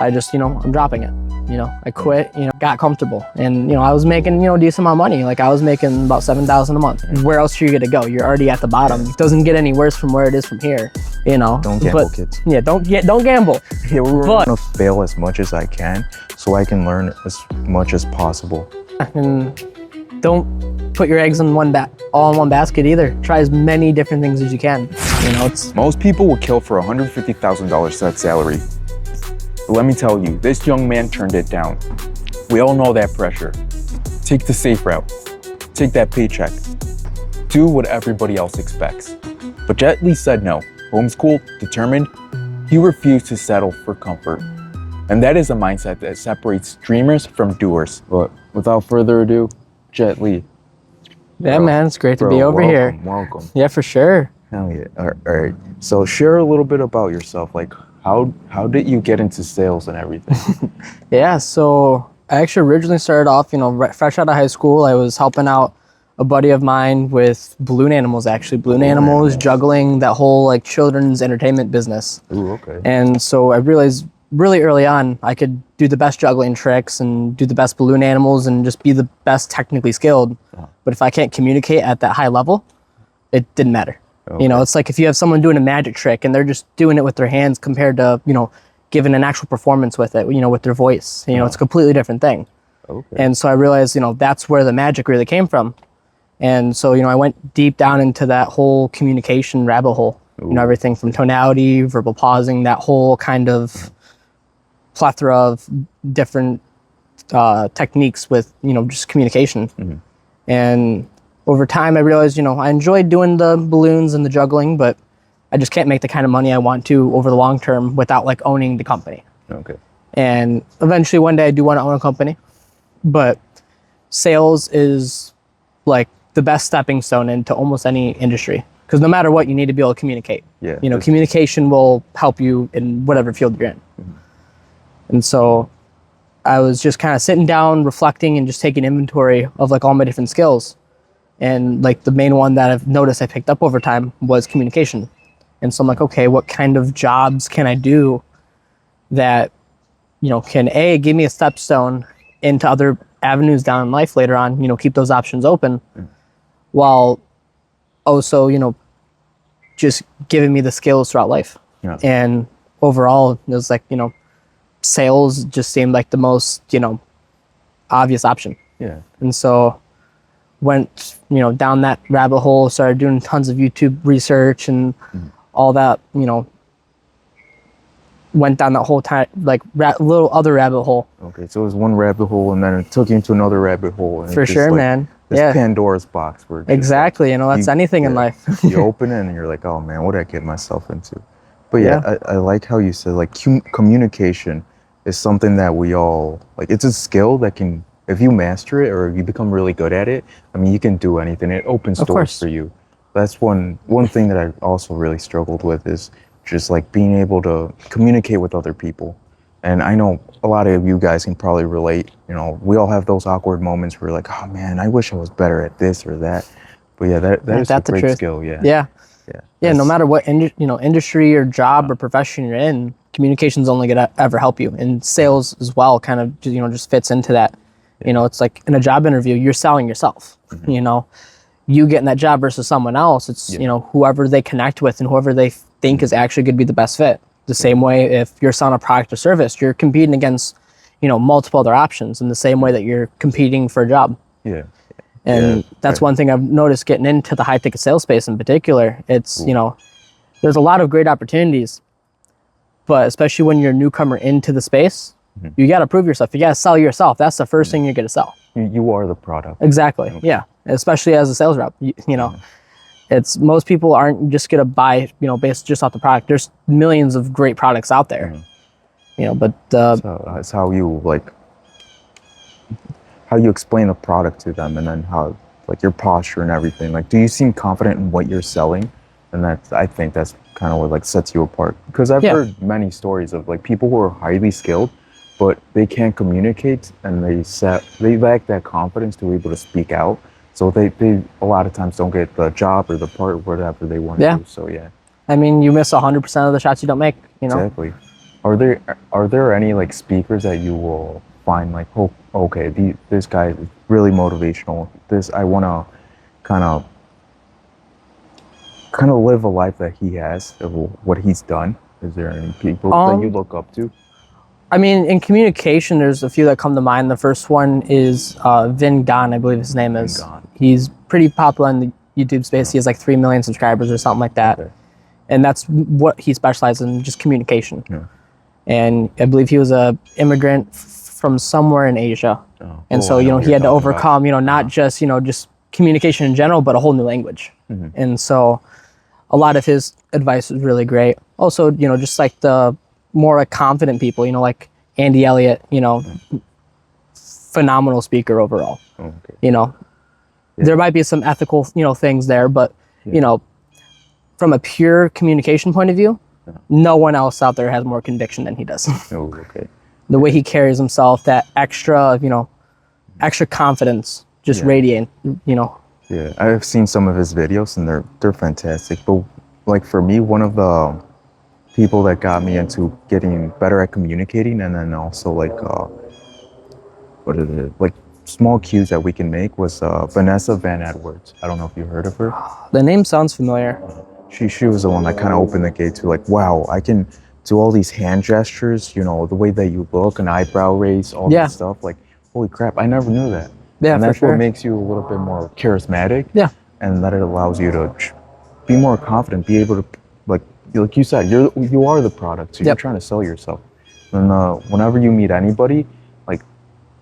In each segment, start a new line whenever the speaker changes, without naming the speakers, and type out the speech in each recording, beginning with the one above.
I just, I'm dropping it. I quit, got comfortable, and I was making, a decent amount of money. Like I was making about $7,000 a month. Where else are you gonna go? You're already at the bottom. It doesn't get any worse from where it is from here.
Don't gamble, kids.
Yeah, don't gamble.
Yeah, we're gonna fail as much as I can, so I can learn as much as possible.
And don't put your eggs in all in one basket either. Try as many different things as you can.
Most people will kill for $150,000 set salary. But let me tell you, this young man turned it down. We all know that pressure. Take the safe route. Take that paycheck. Do what everybody else expects. But Jetli said no. Homeschooled, determined, he refused to settle for comfort. And that is a mindset that separates dreamers from doers. But without further ado, Jetli.
Yeah, man, it's great to be over here.
Welcome.
Yeah, for sure.
Hell yeah. All right. So share a little bit about yourself. Like, how did you get into sales and everything?
Yeah, so I actually originally started off, fresh out of high school. I was helping out a buddy of mine with balloon animals, actually. Balloon animals, juggling, that whole like children's entertainment business.
Ooh, okay.
And so I realized really early on I could do the best juggling tricks and do the best balloon animals and just be the best technically skilled. But if I can't communicate at that high level, it didn't matter. Okay. It's like if you have someone doing a magic trick and they're just doing it with their hands compared to, giving an actual performance with it, with their voice. It's a completely different thing.
Okay.
And so I realized, that's where the magic really came from. And so, I went deep down into that whole communication rabbit hole. Ooh. Everything from tonality, verbal pausing, that whole kind of plethora of different techniques with, just communication. Mm-hmm. And over time, I realized, I enjoyed doing the balloons and the juggling, but I just can't make the kind of money I want to over the long term without like owning the company.
Okay.
And eventually one day I do want to own a company, but sales is like the best stepping stone into almost any industry. Because no matter what, you need to be able to communicate.
Yeah.
Communication will help you in whatever field you're in. Mm-hmm. And so I was just kind of sitting down, reflecting, and just taking inventory of like all my different skills. And like the main one that I've noticed I picked up over time was communication. And so I'm like, okay, what kind of jobs can I do that, can give me a stepstone into other avenues down in life later on, keep those options open, while also, just giving me the skills throughout life. Yeah. And overall, it was like, sales just seemed like the most, obvious option.
Yeah.
And so went, down that rabbit hole, started doing tons of YouTube research and all that, went down that whole time, like little other rabbit hole.
Okay, so it was one rabbit hole and then it took you into another rabbit hole. And
for sure, like man.
This Pandora's box. Where
exactly, that's anything in life.
You open it and you're like, oh man, what did I get myself into? But yeah, I like how you said like communication is something that we all, like it's a skill that can, if you master it or if you become really good at it, I mean, you can do anything. It opens doors for you. That's one thing that I also really struggled with is just like being able to communicate with other people. And I know a lot of you guys can probably relate, we all have those awkward moments where we're like, oh man, I wish I was better at this or that. But yeah, that is a great skill. Yeah, no matter what industry or job or profession you're in, communication's only gonna ever help you. And sales as well kind of just fits into that. It's like in a job interview, you're selling yourself. Mm-hmm. You getting that job versus someone else, it's whoever they connect with and whoever they think is actually going to be the best fit. The same way if you're selling a product or service, you're competing against multiple other options in the same way that you're competing for a job. Yeah.
And that's one thing I've noticed getting into the high ticket sales space in particular. It's there's a lot of great opportunities, but especially when you're a newcomer into the space, you got to prove yourself. You got to sell yourself. That's the first thing you're going to sell.
You are the product.
Exactly. Okay. Yeah. Especially as a sales rep, it's most people aren't just going to buy, based just off the product. There's millions of great products out there, but
that's how you explain the product to them, and then how like your posture and everything. Like, do you seem confident in what you're selling? And I think that's kind of what like sets you apart. Because I've heard many stories of like people who are highly skilled, but they can't communicate and they lack that confidence to be able to speak out. So they a lot of times don't get the job or the part, whatever they want to do. So yeah.
I mean, you miss 100% of the shots you don't make,
Exactly. Are there any like speakers that you will find like, oh, okay, this guy is really motivational. This I want to kind of live a life that he has, of what he's done. Is there any people that you look up to?
I mean, in communication, there's a few that come to mind. The first one is Vin Gan, I believe his name is.
Gan.
He's pretty popular in the YouTube space. He has like 3 million subscribers or something like that.
Okay.
And that's what he specializes in, just communication.
Yeah.
And I believe he was a immigrant from somewhere in Asia.
Oh.
And so,
I know
he
what you're
had to
talking about.
overcome, not just, just communication in general, but a whole new language.
Mm-hmm.
And so a lot of his advice was really great. Also, just like the more like confident people, like Andy Elliott, phenomenal speaker overall.
Oh, okay.
There might be some ethical, things there, but, from a pure communication point of view, no one else out there has more conviction than he does.
Oh, okay.
The way he carries himself, that extra, extra confidence just radiating,
Yeah, I've seen some of his videos and they're fantastic. But like for me, one of the people that got me into getting better at communicating, and then also like what is it? Like small cues that we can make was Vanessa Van Edwards. I don't know if you heard of her.
The name sounds familiar.
She was the one that kind of opened the gate to like, wow, I can do all these hand gestures, the way that you look, an eyebrow raise, all that stuff. Like, holy crap, I never knew that.
Yeah,
and
for
that's
sure.
what makes you a little bit more charismatic.
Yeah.
And that it allows you to be more confident, be able to, like you said, you are the product, so you're trying to sell yourself. And whenever you meet anybody, like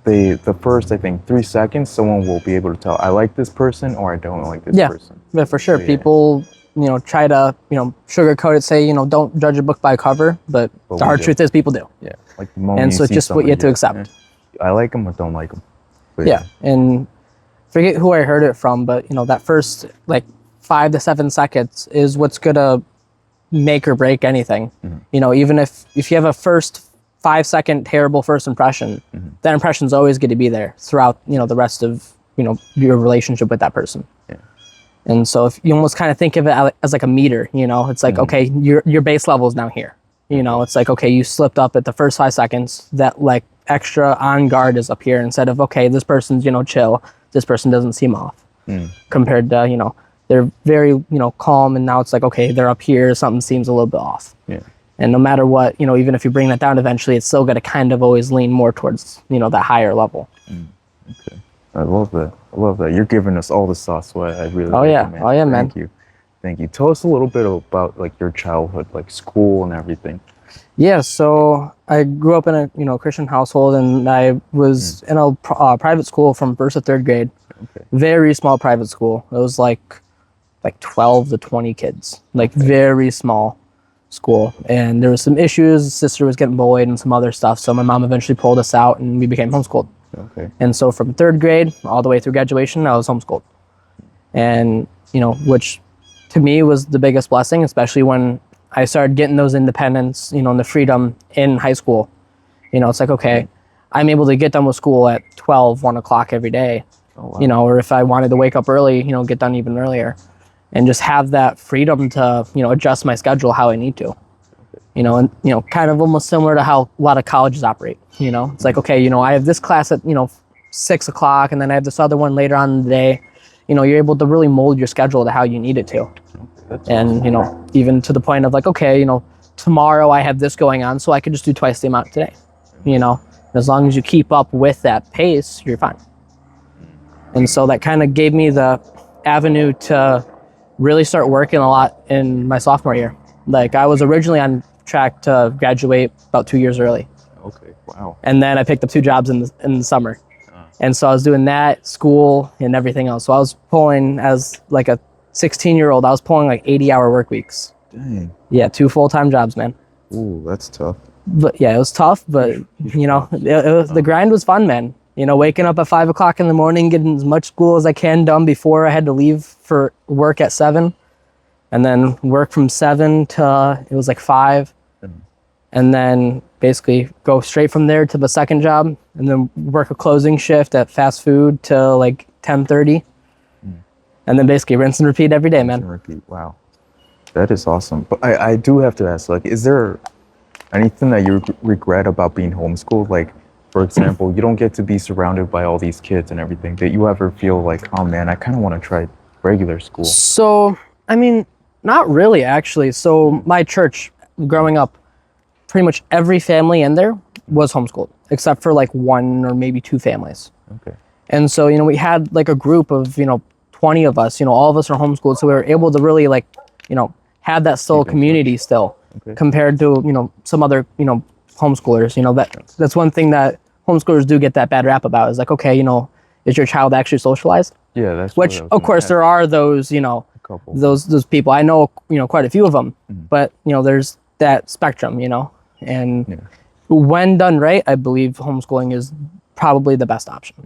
the first, I think, 3 seconds, someone will be able to tell, I like this person or I don't like this person.
Yeah, for sure.
So,
People, try to, sugarcoat it, say, don't judge a book by cover, but the hard truth is people do.
Yeah. Like the moment
And so
you
it's
see
just what you have to
somebody,
accept.
I like them or don't like them. But
Yeah, and forget who I heard it from, but that first like 5 to 7 seconds is what's gonna make or break anything.
Mm-hmm.
Even if you have a first 5-second terrible first impression, that impression's always going to be there throughout the rest of your relationship with that person.
Yeah.
And so if you almost kind of think of it as like a meter, it's like okay, your base level is now here. It's like okay, you slipped up at the first 5 seconds. That like extra on guard is up here instead of okay, this person's chill, this person doesn't seem off. Compared to they're very calm, and now it's like okay, they're up here, something seems a little bit off.
Yeah.
And no matter what, even if you bring that down eventually, it's still going to kind of always lean more towards that higher level.
Okay. I love that. You're giving us all the sauce, so I really like it, man.
Oh yeah, man.
Thank you. Tell us a little bit about like your childhood, like school and everything.
Yeah, so I grew up in a Christian household, and I was in a private school from first to third grade.
Okay.
Very small private school. It was like 12 to 20 kids, like very small school. And there was some issues. Sister was getting bullied and some other stuff. So my mom eventually pulled us out, and we became homeschooled.
Okay.
And so from third grade all the way through graduation, I was homeschooled. And which to me was the biggest blessing, especially when I started getting those independence, and the freedom in high school. It's like, okay, I'm able to get done with school at 12, 1 o'clock every day, or if I wanted to wake up early, get done even earlier, and just have that freedom to, adjust my schedule how I need to, and, kind of almost similar to how a lot of colleges operate. It's like, okay, I have this class at, 6 o'clock, and then I have this other one later on in the day. You're able to really mold your schedule to how you need it to. And, even to the point of like, okay, tomorrow I have this going on, so I could just do twice the amount today, as long as you keep up with that pace, you're fine. And so that kind of gave me the avenue to really start working a lot in my sophomore year. Like I was originally on track to graduate about 2 years early.
Okay, wow.
And then I picked up 2 jobs in the summer. And so I was doing that, school, and everything else. So I was pulling, as like a 16-year-old, I was pulling like 80-hour work weeks.
Dang.
Yeah, 2 full-time jobs, man.
Ooh, that's tough.
But yeah, it was tough, but the grind was fun, man. Waking up at 5 o'clock in the morning, getting as much school as I can done before I had to leave for work at 7, and then work from 7 to it was like 5, and then basically go straight from there to the second job, and then work a closing shift at fast food till like 10:30, and then basically rinse and repeat every day, man.
Rinse and repeat. Wow, that is awesome. But I do have to ask, like, is there Anything that you regret about being homeschooled? Like, for example, you don't get to be surrounded by all these kids and everything. Did you ever feel like, oh man, I kind of want to try regular school?
So, I mean, not really actually. So my church, growing up, pretty much every family in there was homeschooled, except for like one or maybe two families.
Okay.
And so, we had like a group of, 20 of us, all of us are homeschooled. So we were able to really like, have that still community still compared to, some other, homeschoolers, that's one thing that homeschoolers do get that bad rap about is like, okay, is your child actually socialized?
Yeah, that's
Which of course there are those,
couple.
those people. I know, quite a few of them, but there's that spectrum, and when done right, I believe homeschooling is probably the best option,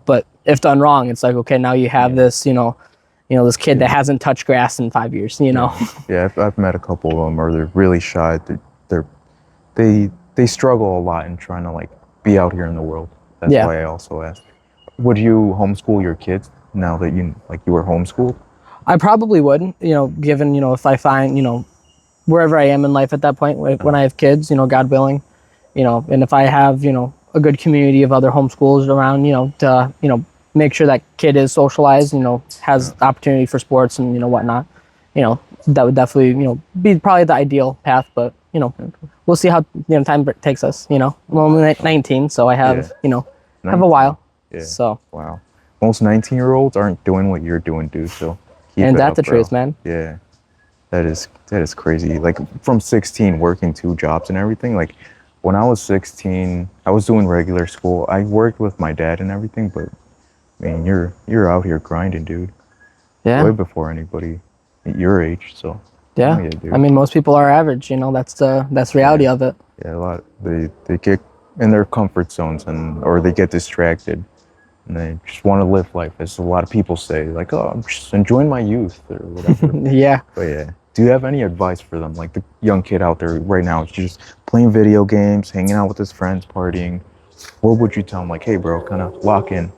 but if done wrong, it's like, okay, now you have this, this kid that hasn't touched grass in 5 years,
Yeah, I've met a couple of them, or they're really shy. They struggle a lot in trying to like be out here in the world. That's why I also asked. Would you homeschool your kids now that you were homeschooled?
I probably would, given, if I find, wherever I am in life at that point, when I have kids, God willing, and if I have, a good community of other homeschoolers around, to, make sure that kid is socialized, has opportunity for sports and, whatnot, that would definitely, be probably the ideal path, but, we'll see how, time takes us, I'm only 19, so I have, have a while.
Yeah.
So.
Wow. Most 19-year-olds aren't doing what you're doing, dude, so.
And that's the truth, man.
Yeah. That is crazy. Like from 16, working 2 jobs and everything. Like when I was 16, I was doing regular school. I worked with my dad and everything, but man, you're out here grinding, dude.
Yeah.
Way before anybody at your age. So
yeah.
Dude.
I mean, most people are average. That's the reality of it.
Yeah, a lot. They get in their comfort zones or they get distracted. And they just want to live life, as a lot of people say, like, oh, I'm just enjoying my youth or whatever.
Yeah.
But yeah, do you have any advice for them? Like the young kid out there right now is just playing video games, hanging out with his friends, partying. What would you tell them? Like, hey, bro, kind of lock in.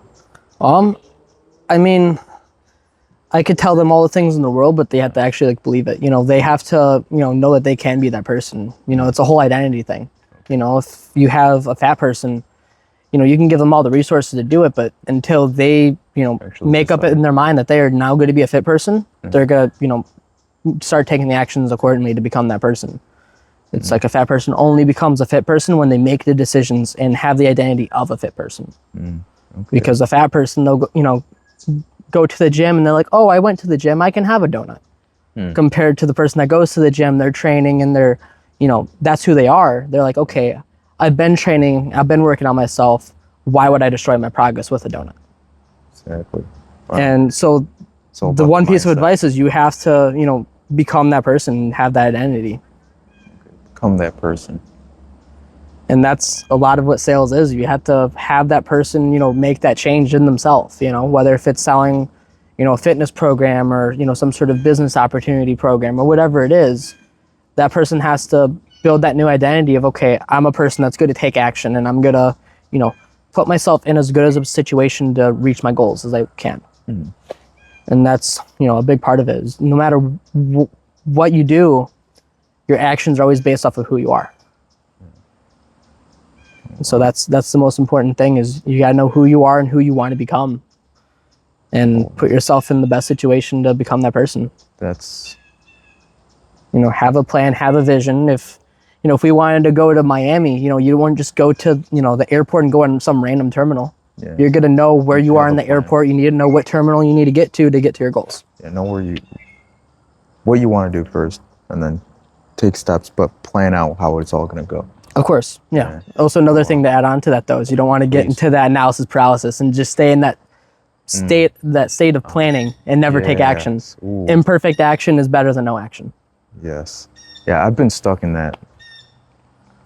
I mean, I could tell them all the things in the world, but they have to actually like believe it. They have to, know that they can be that person. It's a whole identity thing. If you have a fat person, you can give them all the resources to do it, but until they,
Actually
make up in their mind that they are now going to be a fit person, they're going to, start taking the actions accordingly to become that person. It's like a fat person only becomes a fit person when they make the decisions and have the identity of a fit person. Okay. Because a fat person, they'll go to the gym and they're like, oh, I went to the gym, I can have a donut. Compared to the person that goes to the gym, they're training and they're, that's who they are. They're like, okay, I've been training, I've been working on myself. Why would I destroy my progress with a donut?
Exactly. Wow.
And so the one piece of advice is you have to, become that person, have that identity.
Become that person.
And that's a lot of what sales is. You have to have that person, make that change in themselves, whether if it's selling, a fitness program or, some sort of business opportunity program or whatever it is, that person has to build that new identity of, okay, I'm a person that's going to take action and I'm going to, put myself in as good as a situation to reach my goals as I can. And that's, a big part of it is no matter what you do, your actions are always based off of who you are. So that's the most important thing is you got to know who you are and who you want to become and put yourself in the best situation to become that person.
That's,
have a plan, have a vision. If we wanted to go to Miami, you wouldn't just go to, the airport and go on some random terminal. Yeah. You're going to know where you are in the airport. You need to know what terminal you need to get to your goals.
Yeah, know what you want to do first and then take steps, but plan out how it's all going to go.
Of course. Yeah. Also, another thing to add on to that though, is you don't want to get into that analysis paralysis and just stay in that state of planning and never take actions. Ooh. Imperfect action is better than no action.
Yes. Yeah, I've been stuck in that.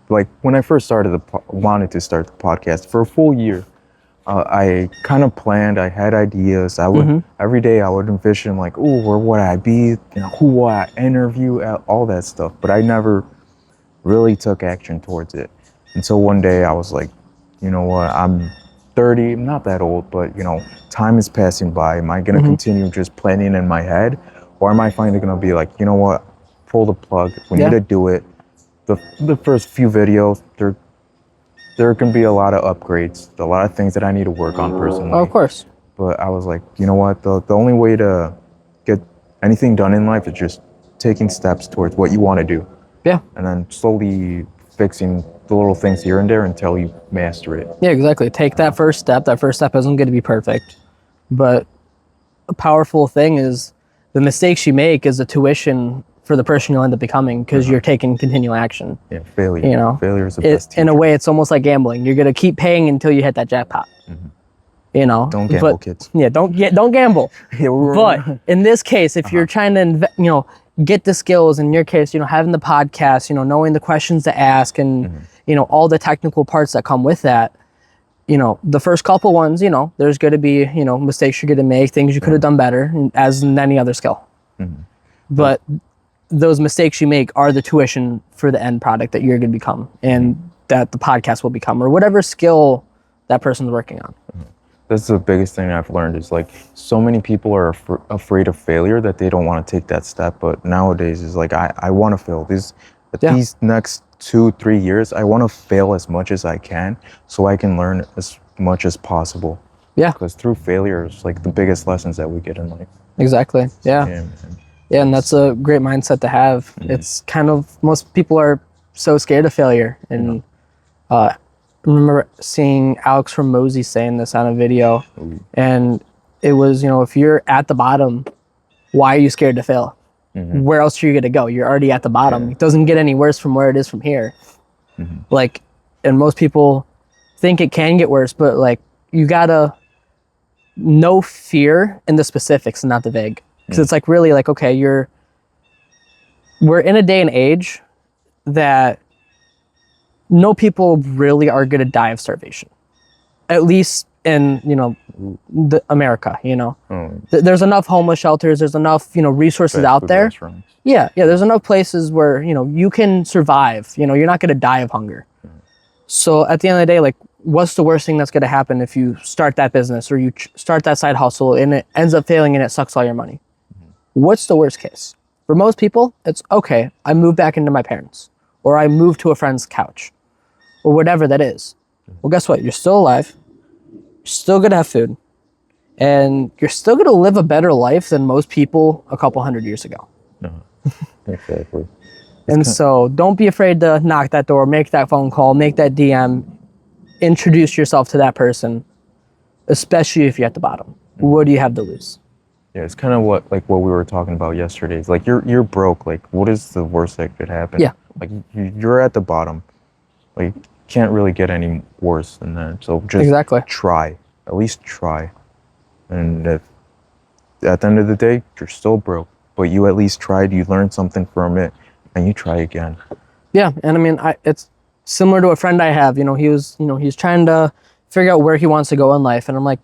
Like when I first wanted to start the podcast for a full year, I kind of planned. I had ideas. I would every day I would envision like, oh, where would I be? Who would I interview? All that stuff. But I never really took action towards it. Until one day I was like, you know what? I'm 30. I'm not that old, but time is passing by. Am I gonna continue just planning in my head, or am I finally gonna be like, you know what? Pull the plug. We need to do it. the first few videos, there can be a lot of upgrades, a lot of things that I need to work on personally.
Oh, of course.
But I was like, you know what? The only way to get anything done in life is just taking steps towards what you want to do.
Yeah.
And then slowly fixing the little things here and there until you master it.
Yeah, exactly. Take that first step. That first step isn't going to be perfect. But a powerful thing is the mistakes you make is the tuition for the person you'll end up becoming because you're taking continual action.
Yeah, failure.
You know,
failure is the best teacher.
In a way, it's almost like gambling. You're going to keep paying until you hit that jackpot. You know,
Don't gamble, kids.
Yeah, don't gamble. But in this case, if you're trying to, get the skills, in your case, having the podcast, knowing the questions to ask and, all the technical parts that come with that, the first couple ones, there's going to be, mistakes you're going to make, things you could have done better, as in any other skill. But those mistakes you make are the tuition for the end product that you're going to become and that the podcast will become, or whatever skill that person's working on.
That's the biggest thing I've learned is like so many people are afraid of failure that they don't want to take that step. But nowadays is like, I want to fail. These next 2-3 years, I want to fail as much as I can so I can learn as much as possible.
Yeah.
Because through failure is like the biggest lessons that we get in life.
Exactly. Yeah. Yeah, and that's a great mindset to have. It's kind of, most people are so scared of failure. And I remember seeing Alex Hormozi saying this on a video. And it was, if you're at the bottom, why are you scared to fail? Where else are you going to go? You're already at the bottom. It doesn't get any worse from where it is from here. Like, and most people think it can get worse, but like, you got to know fear in the specifics and not the vague. Because it's like really like, okay, we're in a day and age that no people really are going to die of starvation, at least in, America, There's enough homeless shelters. There's enough, resources out there.
Restaurants.
Yeah. There's enough places where, you can survive, you're not going to die of hunger. So at the end of the day, like, what's the worst thing that's going to happen if you start that business or you start that side hustle and it ends up failing and it sucks all your money? What's the worst case? For most people, it's okay, I move back into my parents, or I move to a friend's couch, or whatever that is. Well, guess what? You're still alive. You're still going to have food. And you're still going to live a better life than most people a couple 100 years ago.
Exactly.
And so don't be afraid to knock that door, make that phone call, make that DM, introduce yourself to that person, especially if you're at the bottom. What do you have to lose?
Yeah, it's kind of what we were talking about yesterday. It's like you're broke. Like, what is the worst that could happen?
Yeah.
Like you're at the bottom. Like, can't really get any worse than that. So just try. At least try. And if at the end of the day you're still broke, but you at least tried, you learned something from it, and you try again. Yeah,
and I mean, it's similar to a friend I have. He's trying to figure out where he wants to go in life, and I'm like,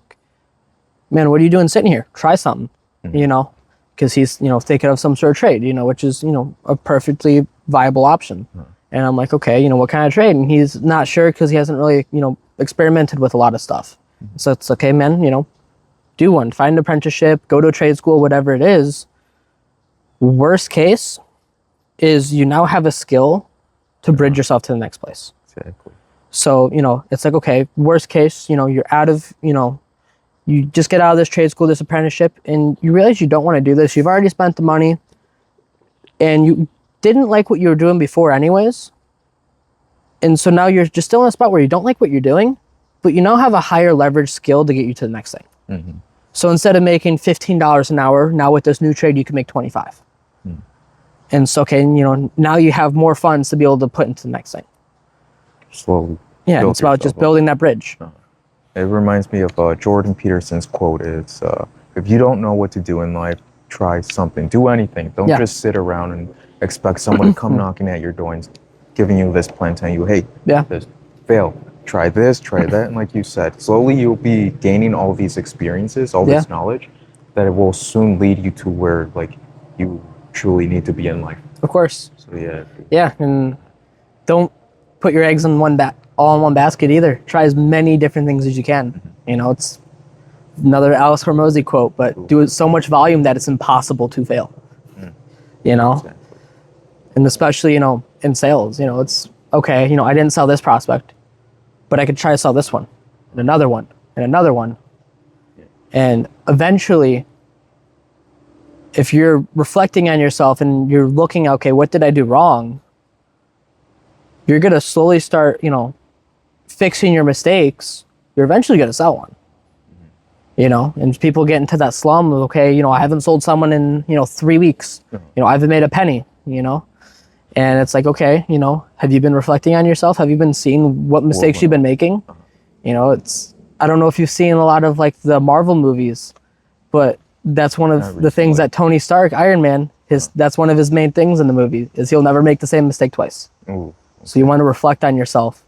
man, what are you doing sitting here? Try something. Because he's, thinking of some sort of trade, which is, a perfectly viable option. And I'm like, okay, what kind of trade? And he's not sure because he hasn't really, experimented with a lot of stuff. So it's okay, man, do one, find an apprenticeship, go to a trade school, whatever it is. Worst case is you now have a skill to bridge yourself to the next place.
Exactly.
So, it's like, okay, worst case, you're out of, you just get out of this trade school, this apprenticeship, and you realize you don't want to do this. You've already spent the money, and you didn't like what you were doing before anyways. And so now you're just still in a spot where you don't like what you're doing, but you now have a higher leverage skill to get you to the next thing. So instead of making $15 an hour, now with this new trade, you can make 25. And so, okay, now you have more funds to be able to put into the next thing.
Slowly.
Yeah, it's about just building that bridge.
It reminds me of Jordan Peterson's quote. It's, if you don't know what to do in life, try something. Do anything. Don't just sit around and expect someone to come knocking at your door and giving you this plan, telling you, hey, just fail. Try this, try that. And like you said, slowly you'll be gaining all these experiences, all this knowledge, that it will soon lead you to where like you truly need to be in life.
Of course.
So yeah.
Yeah, and don't put your eggs in all in one basket either. Try as many different things as you can. It's another Alex Hormozi quote, but do so much volume that it's impossible to fail. Exactly. And especially, in in sales. You know, it's okay, you know, I didn't sell this prospect, but I could try to sell this one and another one and another one. And eventually, if you're reflecting on yourself and you're looking, okay, what did I do wrong? You're going to slowly start, you know, fixing your mistakes. You're eventually going to sell one, you know, and people get into that slum of, okay, you know, I haven't sold someone in, you know, 3 weeks, you know, I haven't made a penny, you know, and it's like, okay, you know, have you been reflecting on yourself? Have you been seeing what mistakes you've been making? You know, I don't know if you've seen a lot of like the Marvel movies, but that's one of the things that Tony Stark, Iron Man, that's one of his main things in the movie is he'll never make the same mistake twice.
Ooh, okay.
So you want to reflect on yourself,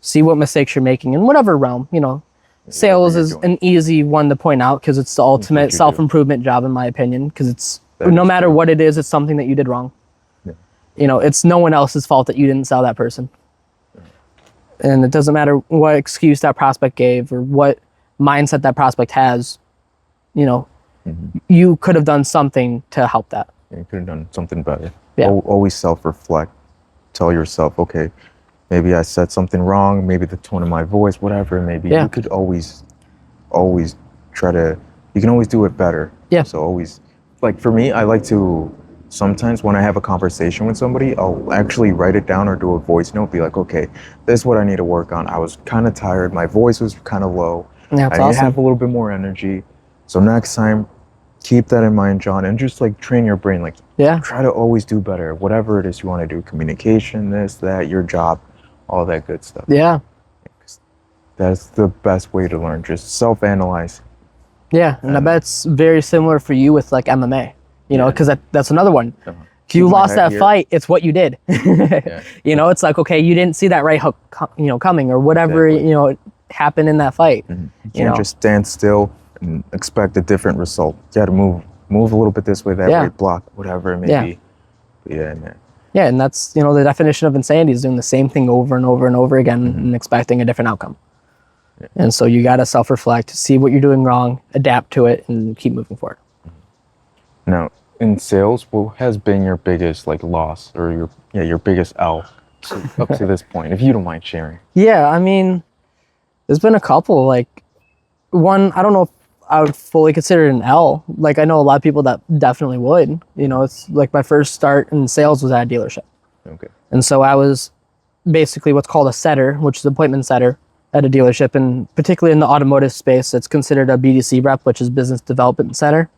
see what mistakes you're making in whatever realm, you know. Sales is an easy one to point out because it's the ultimate self-improvement job in my opinion, because it's no matter what it is, it's something that you did wrong. Yeah. You know, it's no one else's fault that you didn't sell that person. And it doesn't matter what excuse that prospect gave or what mindset that prospect has, you know, you could have done something to help that.
Yeah, you could have done something better.
Yeah.
Always self-reflect. Tell yourself, okay, maybe I said something wrong, maybe the tone of my voice, whatever, maybe you could always try to, you can always do it better.
Yeah.
So always, like for me, I like to, sometimes when I have a conversation with somebody, I'll actually write it down or do a voice note, be like, okay, this is what I need to work on. I was kind of tired. My voice was kind of low.
Yeah, that's
I need to
awesome.
have a little bit more energy. So next time, keep that in mind, John, and just like train your brain. Like, try to always do better, whatever it is you want to do, communication, this, that, your job, all that good stuff.
Yeah.
That's the best way to learn. Just self-analyze.
Yeah, and I bet it's very similar for you with like MMA, you know, because that's another one. If you lost that fight, it's what you did. You know, it's like, okay, you didn't see that right hook, you know, coming or whatever, you know, happened in that fight.
You can't just stand still and expect a different result. You got to move a little bit this way, that way, block, whatever it may be. Yeah, man. Yeah,
and that's, you know, the definition of insanity is doing the same thing over and over and over again and expecting a different outcome. And so you got to self-reflect, see what you're doing wrong, adapt to it, and keep moving forward.
Now, in sales, what has been your biggest like loss or your biggest L up to this point, if you don't mind sharing?
Yeah, I mean, there's been a couple. Like one, I don't know if I would fully consider it an L. Like I know a lot of people that definitely would. You know, it's like my first start in sales was at a dealership.
Okay.
And so I was basically what's called a setter, which is an appointment setter at a dealership, and particularly in the automotive space, it's considered a BDC rep, which is business development center,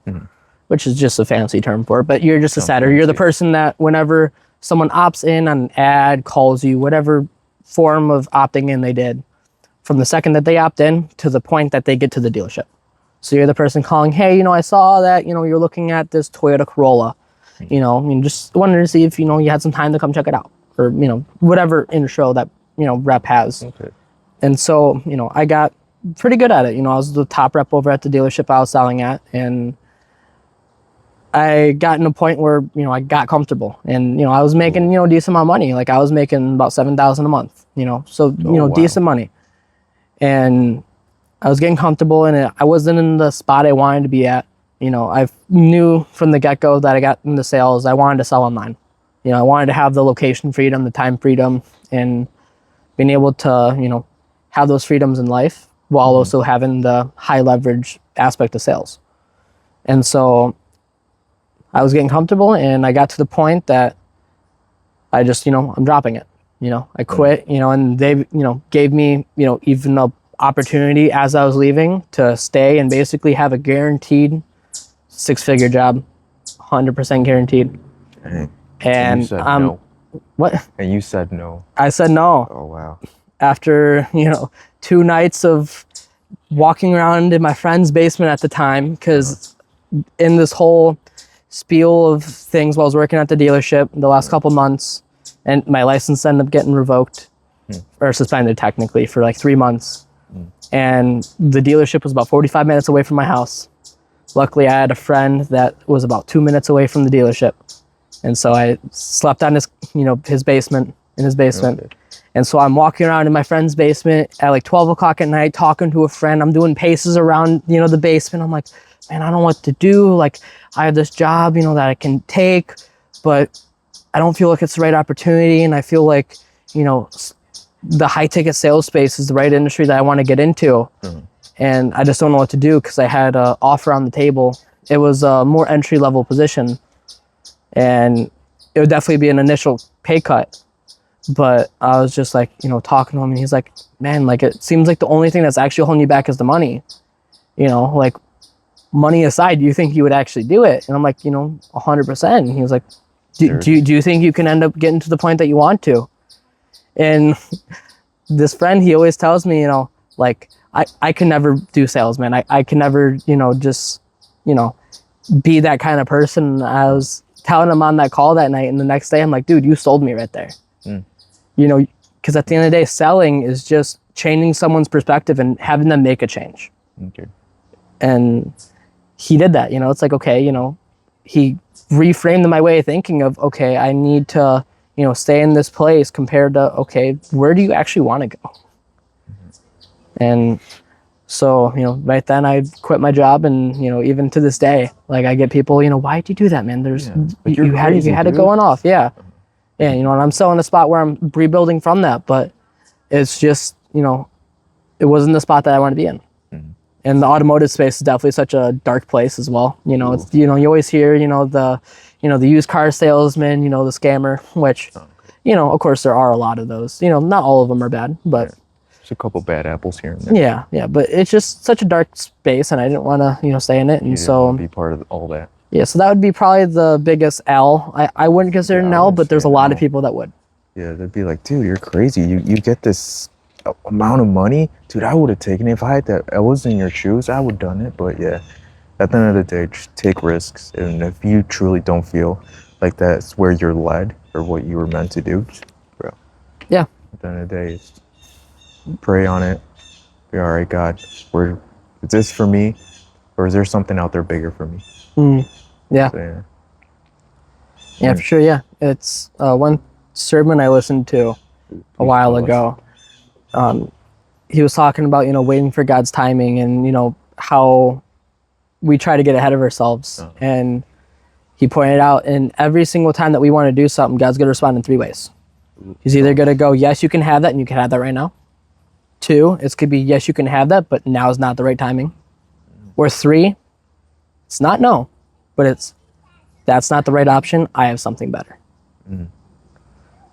which is just a fancy term for it. But you're just a setter. You're the person that whenever someone opts in on an ad, calls you, whatever form of opting in they did, from the second that they opt in to the point that they get to the dealership. So you're the person calling, hey, you know, I saw that, you know, you're looking at this Toyota Corolla, you know, I mean, just wanted to see if, you know, you had some time to come check it out, or, you know, whatever intro that, you know, rep has. Okay. And so, you know, I got pretty good at it. You know, I was the top rep over at the dealership I was selling at, and I got in a point where, you know, I got comfortable, and, you know, I was making, you know, decent amount of money. Like I was making about $7,000 a month, you know, so, you know, decent money. And I was getting comfortable, and I wasn't in the spot I wanted to be at. You know, I knew from the get-go that I got into sales, I wanted to sell online. You know, I wanted to have the location freedom, the time freedom, and being able to, you know, have those freedoms in life while also having the high leverage aspect of sales. And so I was getting comfortable, and I got to the point that I just, you know, I'm dropping it. You know, I quit, you know, and they, you know, gave me, you know, even the opportunity as I was leaving to stay and basically have a guaranteed 6-figure job, 100% guaranteed. And
you said no.
What?
And you said no.
I said no.
Oh, wow.
After, you know, 2 nights of walking around in my friend's basement at the time, because in this whole spiel of things while I was working at the dealership the last couple months, and my license ended up getting revoked or suspended technically for like 3 months. And the dealership was about 45 minutes away from my house. Luckily, I had a friend that was about 2 minutes away from the dealership. And so I slept on his, you know, his basement, in his basement. Okay. And so I'm walking around in my friend's basement at like 12 o'clock at night, talking to a friend. I'm doing paces around, you know, the basement. I'm like, man, I don't know what to do. Like, I have this job, you know, that I can take, but I don't feel like it's the right opportunity, and I feel like, you know, the high ticket sales space is the right industry that I want to get into. And I just don't know what to do because I had an offer on the table. It was a more entry level position, and it would definitely be an initial pay cut. But I was just like, you know, talking to him, and he's like, man, like, it seems like the only thing that's actually holding you back is the money. You know, like, money aside, do you think you would actually do it? And I'm like, you know, 100%. And he was like, do you think you can end up getting to the point that you want to? And this friend, he always tells me, you know, like, I can never do sales, man. I can never, you know, just, you know, be that kind of person. I was telling him on that call that night, and the next day I'm like, dude, you sold me right there. You know, because at the end of the day, selling is just changing someone's perspective and having them make a change. And he did that. You know, it's like, okay, you know, he reframed my way of thinking of, okay, I need to, you know, stay in this place compared to, okay, where do you actually want to go? And so, you know, right then I quit my job, and, you know, even to this day, like, I get people, you know, why'd you do that, man? There's, you had it going off. Yeah. Yeah. You know, and I'm still in a spot where I'm rebuilding from that, but it's just, you know, it wasn't the spot that I want to be in. And the automotive space is definitely such a dark place as well. You know, it's, you know, you always hear, you know, the used car salesman, you know, the scammer, which, you know, of course there are a lot of those, you know, not all of them are bad, but
there's a couple bad apples here and there.
Yeah. Yeah. But it's just such a dark space, and I didn't want to, you know, stay in it. And so
be part of all that.
Yeah. So that would be probably the biggest L. I wouldn't consider it an L, but there's a lot of people that would.
Yeah. They'd be like, dude, you're crazy. You get this amount of money, dude. I would have taken it if I was in your shoes. I would have done it. But yeah, at the end of the day, just take risks. And if you truly don't feel like that's where you're led or what you were meant to do, just, bro.
Yeah.
At the end of the day, it's, pray on it. Be all right, God. Is this for me, or is there something out there bigger for me?
Yeah.
So,
yeah, for sure. Yeah, it's one sermon I listened to a while ago. He was talking about, you know, waiting for God's timing, and, you know, how we try to get ahead of ourselves. And he pointed out, in every single time that we want to do something, God's going to respond in 3 ways. He's either going to go, yes, you can have that, and you can have that right now. 2, it could be, yes, you can have that, but now is not the right timing. Or 3, it's not no, but it's, that's not the right option. I have something better.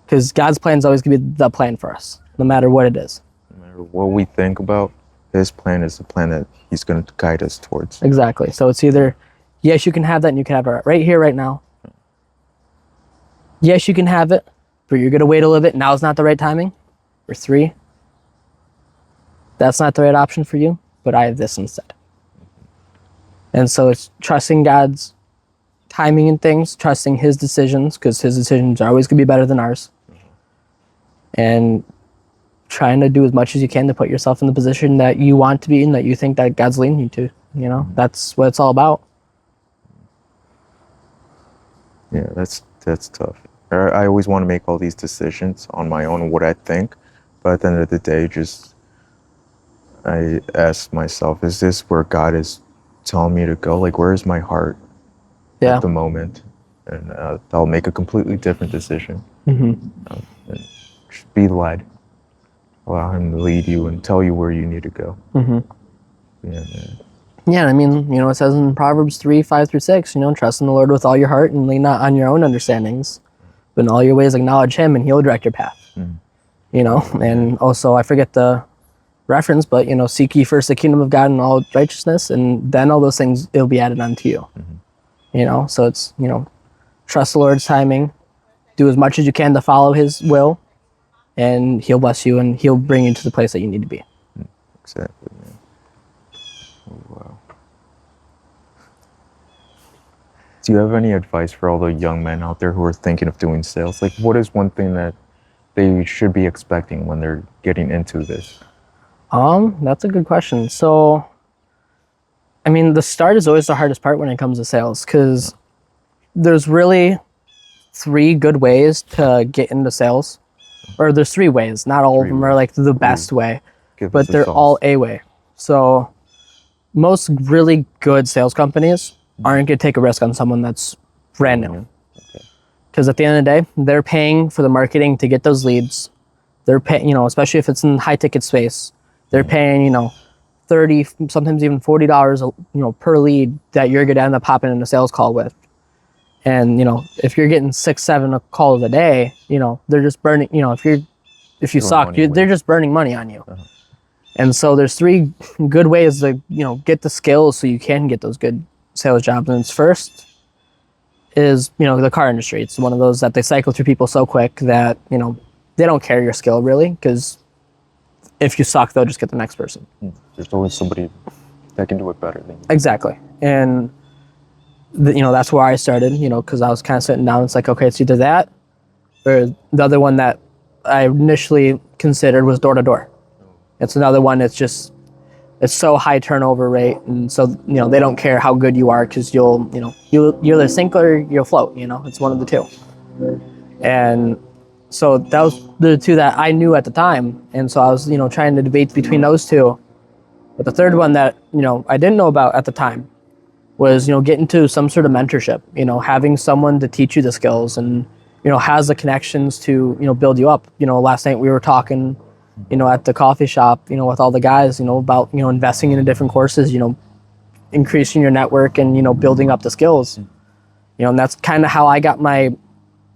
Because God's plan is always going to be the plan for us, no matter what it is.
No matter what we think about, his plan is the plan that he's going to guide us towards.
Exactly. So it's either, yes, you can have that, and you can have it right here, right now. Yes, you can have it, but you're going to wait a little bit. Now is not the right timing. Or 3, that's not the right option for you, but I have this instead. And so it's trusting God's timing and things, trusting his decisions, because his decisions are always going to be better than ours. And trying to do as much as you can to put yourself in the position that you want to be in, that you think that God's leading you to. You know, that's what it's all about.
Yeah, that's tough. I always want to make all these decisions on my own, what I think. But at the end of the day, I ask myself, is this where God is telling me to go? Like, where is my heart at the moment? And I'll make a completely different decision. And just be led. Allow him to lead you and tell you where you need to go.
Yeah, I mean, you know, it says in Proverbs 3:5-6, you know, trust in the Lord with all your heart and lean not on your own understandings, but in all your ways acknowledge him, and he'll direct your path. You know, and also, I forget the reference, but, you know, seek ye first the kingdom of God and all righteousness, and then all those things, it'll be added unto you. You know, so it's, you know, trust the Lord's timing, do as much as you can to follow his will, and he'll bless you, and he'll bring you to the place that you need to be.
Exactly, man. Oh, wow. Do you have any advice for all the young men out there who are thinking of doing sales? Like, what is one thing that they should be expecting when they're getting into this?
That's a good question. So, I mean, the start is always the hardest part when it comes to sales, because there's really 3 good ways to get into sales. Or there's 3 ways. Not all of them are like the best way, but they're all a way. So most really good sales companies aren't going to take a risk on someone that's brand new. Because at the end of the day, they're paying for the marketing to get those leads. They're paying, especially if it's in high ticket space, they're paying, 30, sometimes even $40, per lead that you're going to end up hopping in a sales call with. And, if you're getting 6, 7 calls a day, they're just burning, if you suck, they're just burning money on you. And so there's 3 good ways to, get the skills so you can get those good sales jobs. And it's first is, the car industry. It's one of those that they cycle through people so quick that, they don't care your skill really, because if you suck, they'll just get the next person.
There's always somebody that can do it better than you.
Exactly. And, that's where I started, because I was kind of sitting down. It's like, okay, it's either that or the other one that I initially considered was door to door. It's another one that's just, it's so high turnover rate. And so, they don't care how good you are, because you'll either sink or you'll float, it's one of the two. And so that was the 2 that I knew at the time. And so I was, trying to debate between those 2. But the third one that, I didn't know about at the time was, getting to some sort of mentorship, having someone to teach you the skills and, has the connections to, build you up. Last night we were talking, at the coffee shop, with all the guys, about, investing in different courses, increasing your network and, building up the skills. And that's kind of how I got my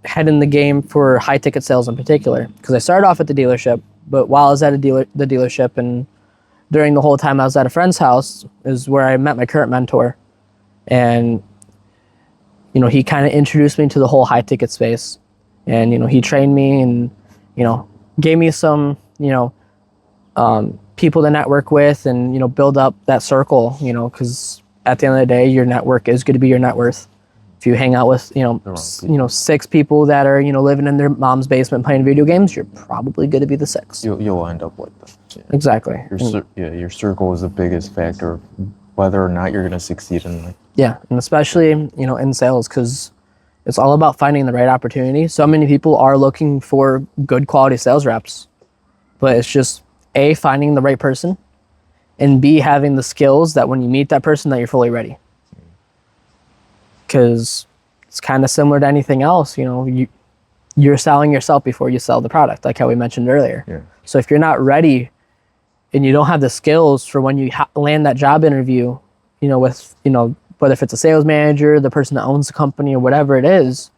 head in the game for high ticket sales in particular, because I started off at the dealership, but while I was at the dealership and during the whole time I was at a friend's house is where I met my current mentor. And, he kind of introduced me to the whole high ticket space, and, he trained me and, gave me some, people to network with and, build up that circle, because at the end of the day, your network is going to be your net worth. If you hang out with, 6 people that are, living in their mom's basement playing video games, you're probably going to be the 6th.
You'll end up like that. Yeah.
Exactly.
Your circle is the biggest factor of whether or not you're going to succeed in life.
Yeah, and especially, in sales, because it's all about finding the right opportunity. So many people are looking for good quality sales reps, but it's just A, finding the right person, and B, having the skills that when you meet that person that you're fully ready. Because it's kind of similar to anything else, you're selling yourself before you sell the product, like how we mentioned earlier.
Yeah.
So if you're not ready and you don't have the skills for when you land that job interview, with, whether if it's a sales manager, the person that owns the company or whatever it is,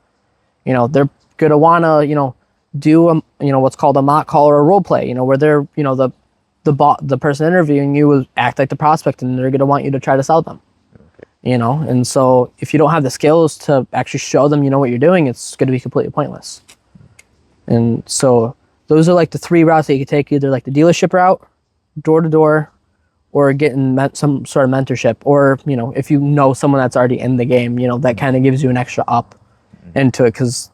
they're going to want to, do, what's called a mock call or a role play, where they're, the person interviewing you will act like the prospect and they're going to want you to try to sell them. And so if you don't have the skills to actually show them, what you're doing, it's going to be completely pointless. And so those are like the 3 routes that you could take, either like the dealership route, door to door, or getting some sort of mentorship, or, if you know someone that's already in the game, that kind of gives you an extra up into it. Cause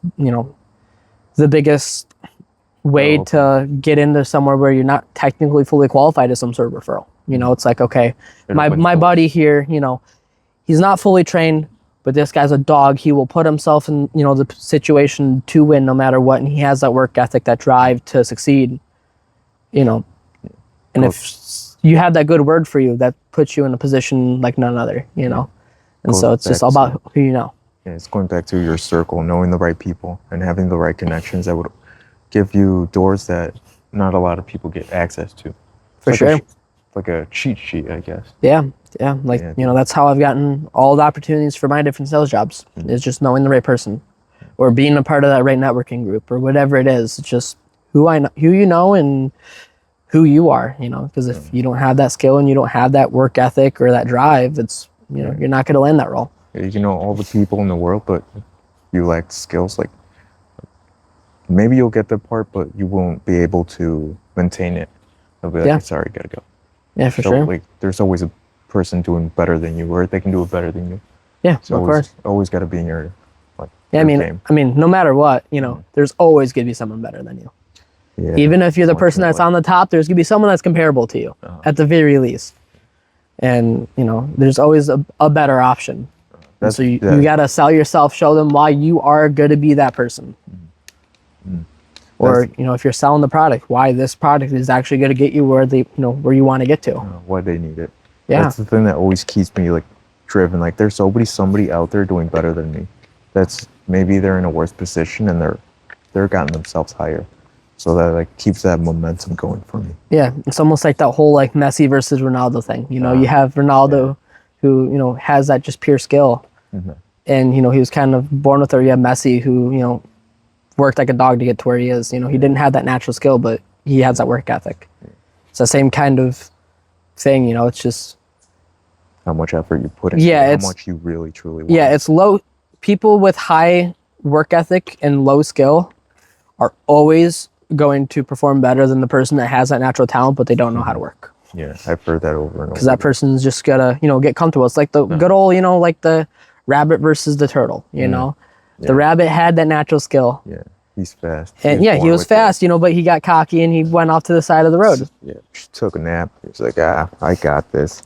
the biggest way to get into somewhere where you're not technically fully qualified is some sort of referral. It's like, okay, my buddy here, he's not fully trained, but this guy's a dog. He will put himself in, the situation to win no matter what. And he has that work ethic, that drive to succeed, and if you have that good word for you, that puts you in a position like none other, and so it's just all about who you know.
Yeah, it's going back to your circle, knowing the right people and having the right connections that would give you doors that not a lot of people get access to.
For sure.
Like a cheat sheet, I guess.
Yeah. Like, that's how I've gotten all the opportunities for my different sales jobs, is just knowing the right person or being a part of that right networking group or whatever it is. It's just who you know and who you are, because if you don't have that skill and you don't have that work ethic or that drive, it's, you're not going to land that role.
You can know all the people in the world, but you lack skills. Like maybe you'll get the part, but you won't be able to maintain it. They'll be like, sorry, gotta go.
Yeah, for sure.
Like there's always a person doing better than you, or they can do it better than you.
Yeah, so of course.
Always got to be in your
your
game.
I mean, no matter what, there's always gonna be someone better than you. Yeah, even if you're the person that's on the top, there's gonna be someone that's comparable to you at the very least. And there's always a better option. So you gotta sell yourself, show them why you are gonna be that person. Or if you're selling the product, why this product is actually gonna get you where where you want to get to.
Why they need it.
Yeah,
that's the thing that always keeps me driven. Like there's always somebody out there doing better than me. That's maybe they're in a worse position and they're gotten themselves higher. So that like keeps that momentum going for me.
Yeah, it's almost like that whole like Messi versus Ronaldo thing. You know, you have Ronaldo who, you know, has that just pure skill. And, you know, he was kind of born with it. You have Messi who, you know, worked like a dog to get to where he is. You know, he didn't have that natural skill, but he has that work ethic. It's the same kind of thing, you know, it's just
How much effort you put into it, how much you really, truly want.
Yeah, it's low. People with high work ethic and low skill are always going to perform better than the person that has that natural talent, but they don't know how to work.
Yeah, I've heard that over and over.
Because that person's just gotta, you know, get comfortable. It's like the good old, you know, like the rabbit versus the turtle, you know? The rabbit had that natural skill.
Yeah, he's fast.
And he was fast, you know, but he got cocky and he went off to the side of the road.
Yeah, just took a nap. He's like, I got this.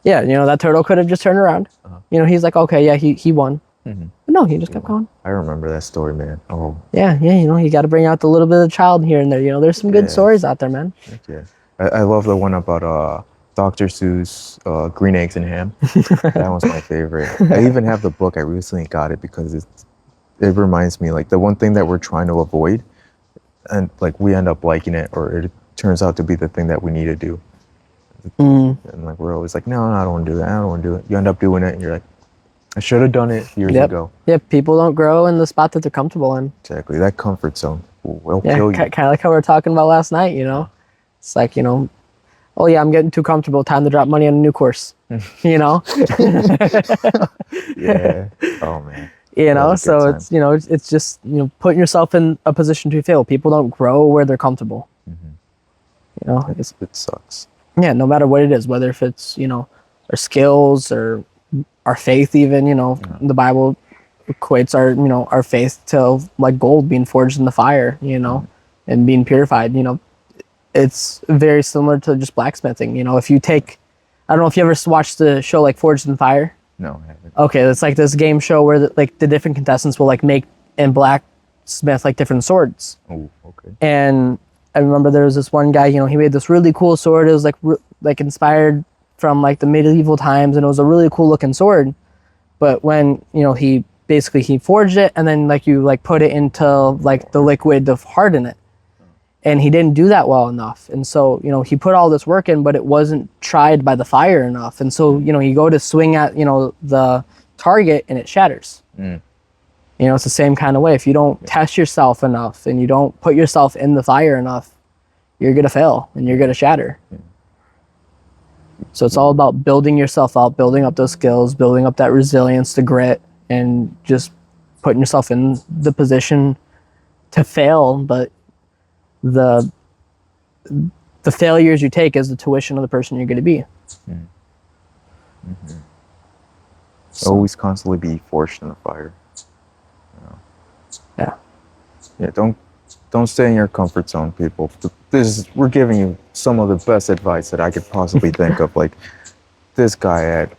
Yeah, you know, that turtle could have just turned around. You know, he's like, okay, yeah, he won. But no, he just kept going.
I remember that story, man. Oh.
Yeah, you know, you got to bring out the little bit of child here and there. You know, there's some good stories out there, man.
Yeah. I love the one about Dr. Seuss, Green Eggs and Ham. That was my favorite. I even have the book. I recently got it because it reminds me, like, the one thing that we're trying to avoid, and, like, we end up liking it, or it turns out to be the thing that we need to do. And, like, we're always like, no, I don't want to do that. I don't want to do it. You end up doing it, and you're like, I should have done it years ago.
Yeah, people don't grow in the spot that they're comfortable in.
Exactly. That comfort zone will kill you.
Kind of like how we were talking about last night, you know? It's like, you know, oh yeah, I'm getting too comfortable. Time to drop money on a new course, you know?
Yeah. Oh, man.
You know, so it's, you know, it's just, you know, putting yourself in a position to fail. People don't grow where they're comfortable. You know?
It sucks.
Yeah, no matter what it is, whether if it's, you know, our skills or our faith even, you know, the Bible equates our, you know, our faith to like gold being forged in the fire, you know, and being purified, you know. It's very similar to just blacksmithing, you know. If you take, I don't know if you ever watched the show like Forged in Fire.
No, I haven't.
Okay, it's like this game show where the different contestants will like make and blacksmith like different swords.
Oh, okay.
And I remember there was this one guy, you know, he made this really cool sword. It was like inspired from like the medieval times, and it was a really cool looking sword. But when, you know, he forged it, and then like you like put it into like the liquid to harden it, and he didn't do that well enough. And so, you know, he put all this work in, but it wasn't tried by the fire enough. And so, you know, you go to swing at, you know, the target and it shatters. You know, it's the same kind of way. If you don't test yourself enough and you don't put yourself in the fire enough, you're gonna fail and you're gonna shatter. So it's all about building yourself up, building up those skills, building up that resilience, the grit, and just putting yourself in the position to fail. But the failures you take is the tuition of the person you're going to be.
So. Always constantly be forged in the fire. You know? Yeah. Don't stay in your comfort zone, people. We're giving you some of the best advice that I could possibly think of. Like this guy at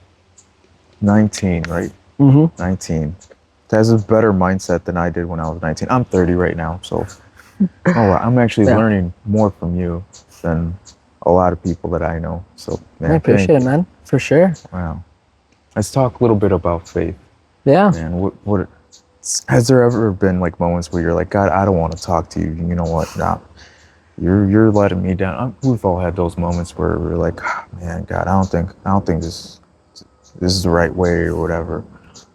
19, right? 19 has a better mindset than I did when I was 19. I'm 30 right now, so I'm actually learning more from you than a lot of people that I know. So, man,
I appreciate it, man. For sure.
Wow. Let's talk a little bit about faith.
Yeah.
Man, what has there ever been like moments where you're like, God, I don't want to talk to you. You know what? Nah, you're letting me down. We've all had those moments where we're like, man, God, I don't think this is the right way or whatever.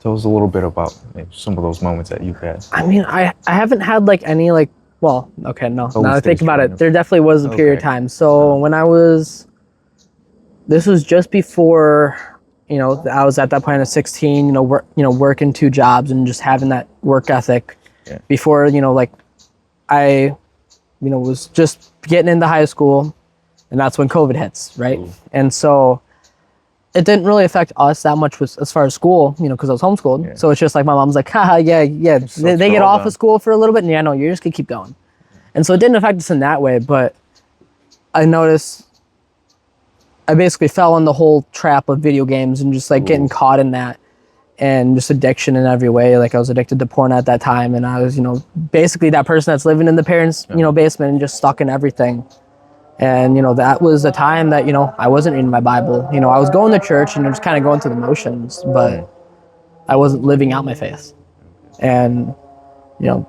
Tell us a little bit about maybe some of those moments that you've had.
I mean, I haven't had like any like, well, okay, no. Now that I think about it, there definitely was a period of time. So when this was just before, you know, I was at that point at 16, you know, working 2 jobs and just having that work ethic. Before, you know, like I, you know, was just getting into high school, and that's when COVID hits, right? And so it didn't really affect us that much as far as school, you know, because I was homeschooled. So it's just like my mom's like, haha, yeah. They get off of school for a little bit, and yeah, no, you're just gonna keep going. And so it didn't affect us in that way, but I noticed I basically fell in the whole trap of video games and just like getting caught in that, and just addiction in every way. Like I was addicted to porn at that time, and I was, you know, basically that person that's living in the parents', you know, basement and just stuck in everything. And, you know, that was the time that, you know, I wasn't reading my Bible. You know, I was going to church and just kind of going through the motions, but I wasn't living out my faith. and, you know,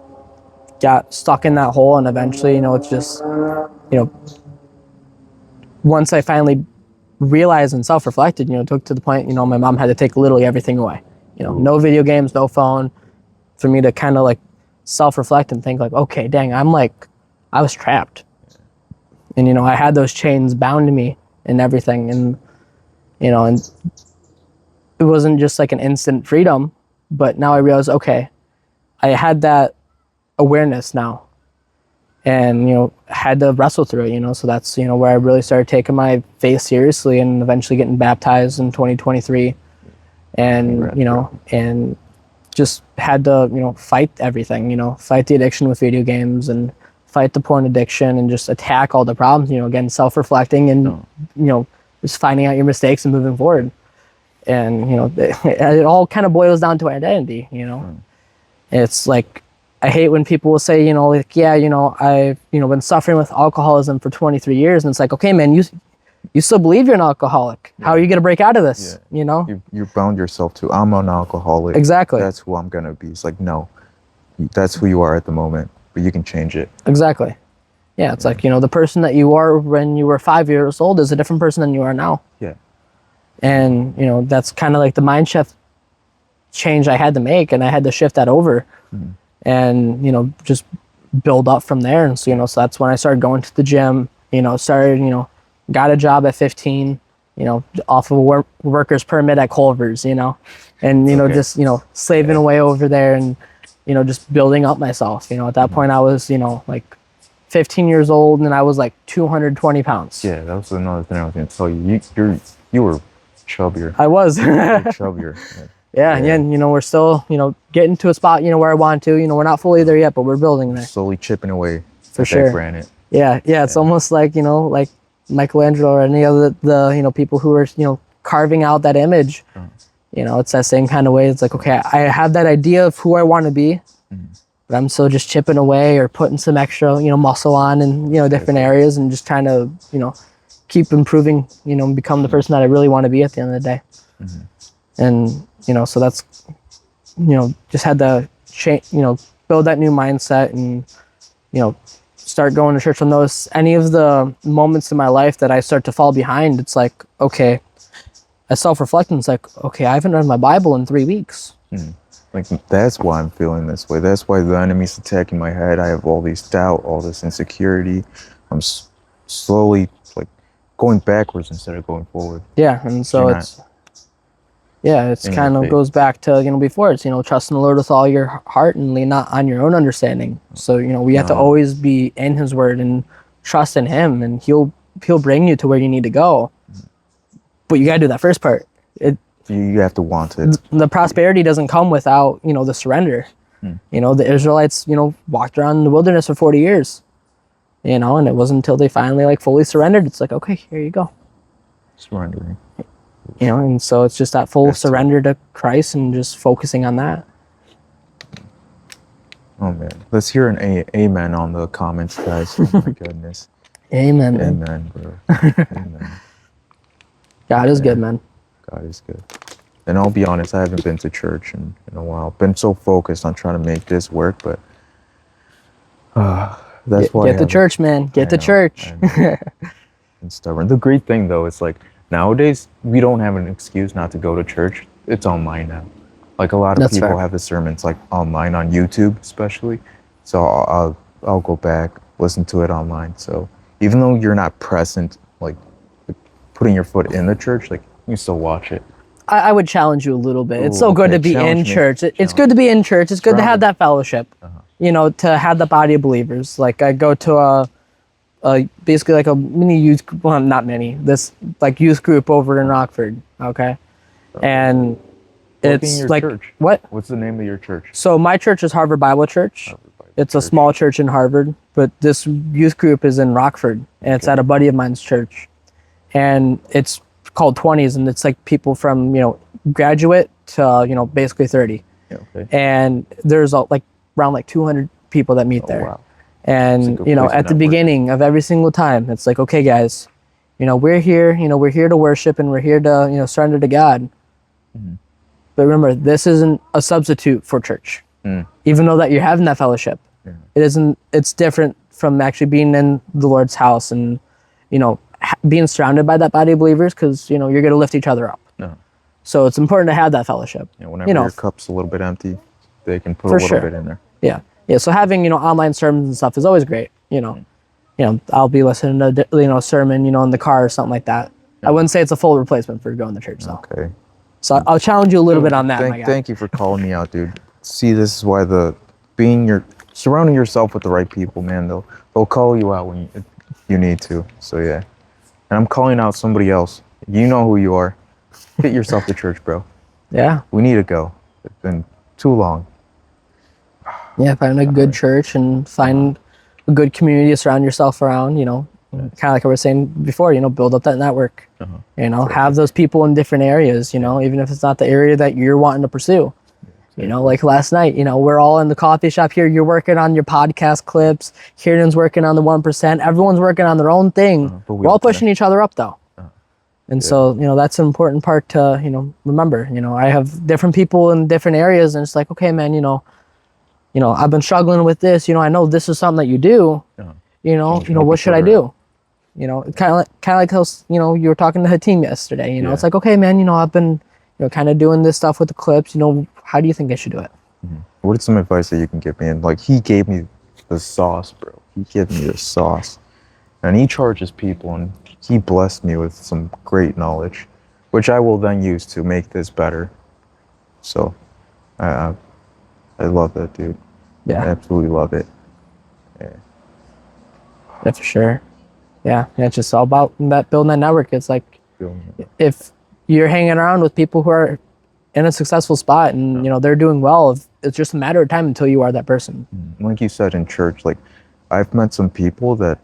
got stuck in that hole. And eventually, you know, it's just, you know, once I finally realized and self-reflected, you know, it took to the point, you know, my mom had to take literally everything away, you know, no video games, no phone, for me to kind of like self-reflect and think like, okay, dang, I was trapped. And, you know, I had those chains bound to me and everything. And, you know, and it wasn't just like an instant freedom, but now I realized, okay, I had that awareness now, and, you know, had to wrestle through it, you know. So that's, you know, where I really started taking my faith seriously, and eventually getting baptized in 2023. And, you know, and just had to, you know, fight everything, you know, fight the addiction with video games, and fight the porn addiction, and just attack all the problems, you know, again, self-reflecting, and, you know, just finding out your mistakes and moving forward. And, you know, it all kind of boils down to identity, you know. It's like, I hate when people will say, you know, like, yeah, you know, I've, you know, been suffering with alcoholism for 23 years. And it's like, okay, man, you still believe you're an alcoholic. How are you going to break out of this? You know?
You bound yourself to, I'm an alcoholic.
Exactly.
That's who I'm going to be. It's like, no, that's who you are at the moment, but you can change it.
Exactly. Yeah, it's like, you know, the person that you are when you were 5 years old is a different person than you are now.
Yeah.
And, you know, that's kind of like the mind shift change I had to make, and I had to shift that over and, you know, just build up from there. And so, you know, so that's when I started going to the gym, you know, got a job at 15, you know, off of a worker's permit at Culver's, you know, and, you know, just, you know, slaving away over there, and, you know, just building up myself. You know, at that point I was, you know, like 15 years old, and I was like 220 pounds.
Yeah, that was another thing I was going to tell you. You were chubbier.
I was.
Chubbier.
Yeah, and you know, we're still, you know, getting to a spot, you know, where I want to. You know, we're not fully there yet, but we're building there.
Slowly chipping away.
For sure.
Granite.
Yeah, it's almost like, you know, like Michelangelo or any other the you know, people who are, you know, carving out that image. You know, it's that same kind of way. It's like, okay, I have that idea of who I want to be, but I'm still just chipping away or putting some extra, you know, muscle on in, you know, different areas, and just trying to, you know, keep improving, you know, and become the person that I really want to be at the end of the day. And, you know, so that's, you know, just had to change, you know, build that new mindset, and, you know, start going to church. When those, any of the moments in my life that I start to fall behind, it's like, okay, I self-reflect, and it's like, okay, I haven't read my Bible in 3 weeks.
Like, that's why I'm feeling this way. That's why the enemy's attacking my head. I have all these doubt, all this insecurity. I'm slowly, like, going backwards instead of going forward.
Yeah, and so it's kind of goes back to, you know, before, it's, you know, trust in the Lord with all your heart and lean not on your own understanding. So, you know, we have to always be in His Word and trust in Him, and He'll bring you to where you need to go. But you got to do that first part.
You have to want it.
The prosperity doesn't come without, you know, the surrender. You know, the Israelites, you know, walked around in the wilderness for 40 years, you know, and it wasn't until they finally, like, fully surrendered. It's like, okay, here you go.
Surrendering.
You know, and so it's just that full surrender to Christ, and just focusing on that.
Oh man, let's hear an amen on the comments, guys. Oh my goodness.
Amen.
Amen, bro. Amen.
God is good, man.
God is good. And I'll be honest, I haven't been to church in a while. Been so focused on trying to make this work, but that's why.
Get to church, man. Get to church.
And stubborn. The great thing though, it's like, nowadays, we don't have an excuse not to go to church. It's online now. Like, a lot of people have the sermons like online on YouTube, especially. So I'll go back, listen to it online. So even though you're not present, like putting your foot in the church, like, you still watch it.
I would challenge you a little bit. It's so good to be in church. It's good to be in church. It's good to have that fellowship. You know, to have the body of believers. Like, I go to basically like a mini youth group, well, not mini, this like youth group over in Rockford, okay? And it's like,
church?
What?
What's the name of your church?
So my church is Harvard Bible Church. It's a small church in Harvard, but this youth group is in Rockford, and it's at a buddy of mine's church. And it's called 20s, and it's like people from, you know, graduate to, you know, basically 30. And there's like around like 200 people that meet there.
Wow.
And, you know, at the beginning of every single time, it's like, okay, guys, you know, we're here to worship, and we're here to, you know, surrender to God. But remember, this isn't a substitute for church. even though that you're having that fellowship. It isn't. It's different from actually being in the Lord's house and, you know, being surrounded by that body of believers, because, you know, you're going to lift each other up. So it's important to have that fellowship.
Yeah, whenever
you know,
your cup's a little bit empty, they can put a
for
little
sure.
bit in there.
Yeah. So having, you know, online sermons and stuff is always great. You know, I'll be listening to, you know, a sermon, you know, in the car or something like that. I wouldn't say it's a full replacement for going to church though.
Okay.
So I'll challenge you a little bit on that, my guy.
Thank you for calling me out, dude. See, this is why surrounding yourself with the right people, man. They'll call you out when you need to. So yeah. And I'm calling out somebody else. You know who you are. Get yourself to church, bro.
Yeah.
We need to go. It's been too long.
Yeah, find a good church and find a good community to surround yourself around, you know. Kind of like I was saying before, you know, build up that network. You know, have those people in different areas, you know, even if it's not the area that you're wanting to pursue. You know, like last night, you know, we're all in the coffee shop here. You're working on your podcast clips. Kieran's working on the 1%. Everyone's working on their own thing. We're all pushing each other up, though. And so, you know, that's an important part to, you know, remember. You know, I have different people in different areas, and it's like, okay, man, you know, I've been struggling with this. You know, I know this is something that you do. You know, what should I do? You know, kind of like how, you know, you were talking to Hatim yesterday. You know, it's like, okay, man, you know, I've been, you know, kind of doing this stuff with the clips. You know, how do you think I should do it?
What is some advice that you can give me? And like, he gave me the sauce, bro. He gave me the sauce, and he charges people, and he blessed me with some great knowledge, which I will then use to make this better. So, I love that, dude.
Yeah,
I absolutely love it.
Yeah, for sure. Yeah, it's just all about that building that network. It's like, if you're hanging around with people who are in a successful spot and, you know, they're doing well, it's just a matter of time until you are that person.
Like you said in church, like, I've met some people that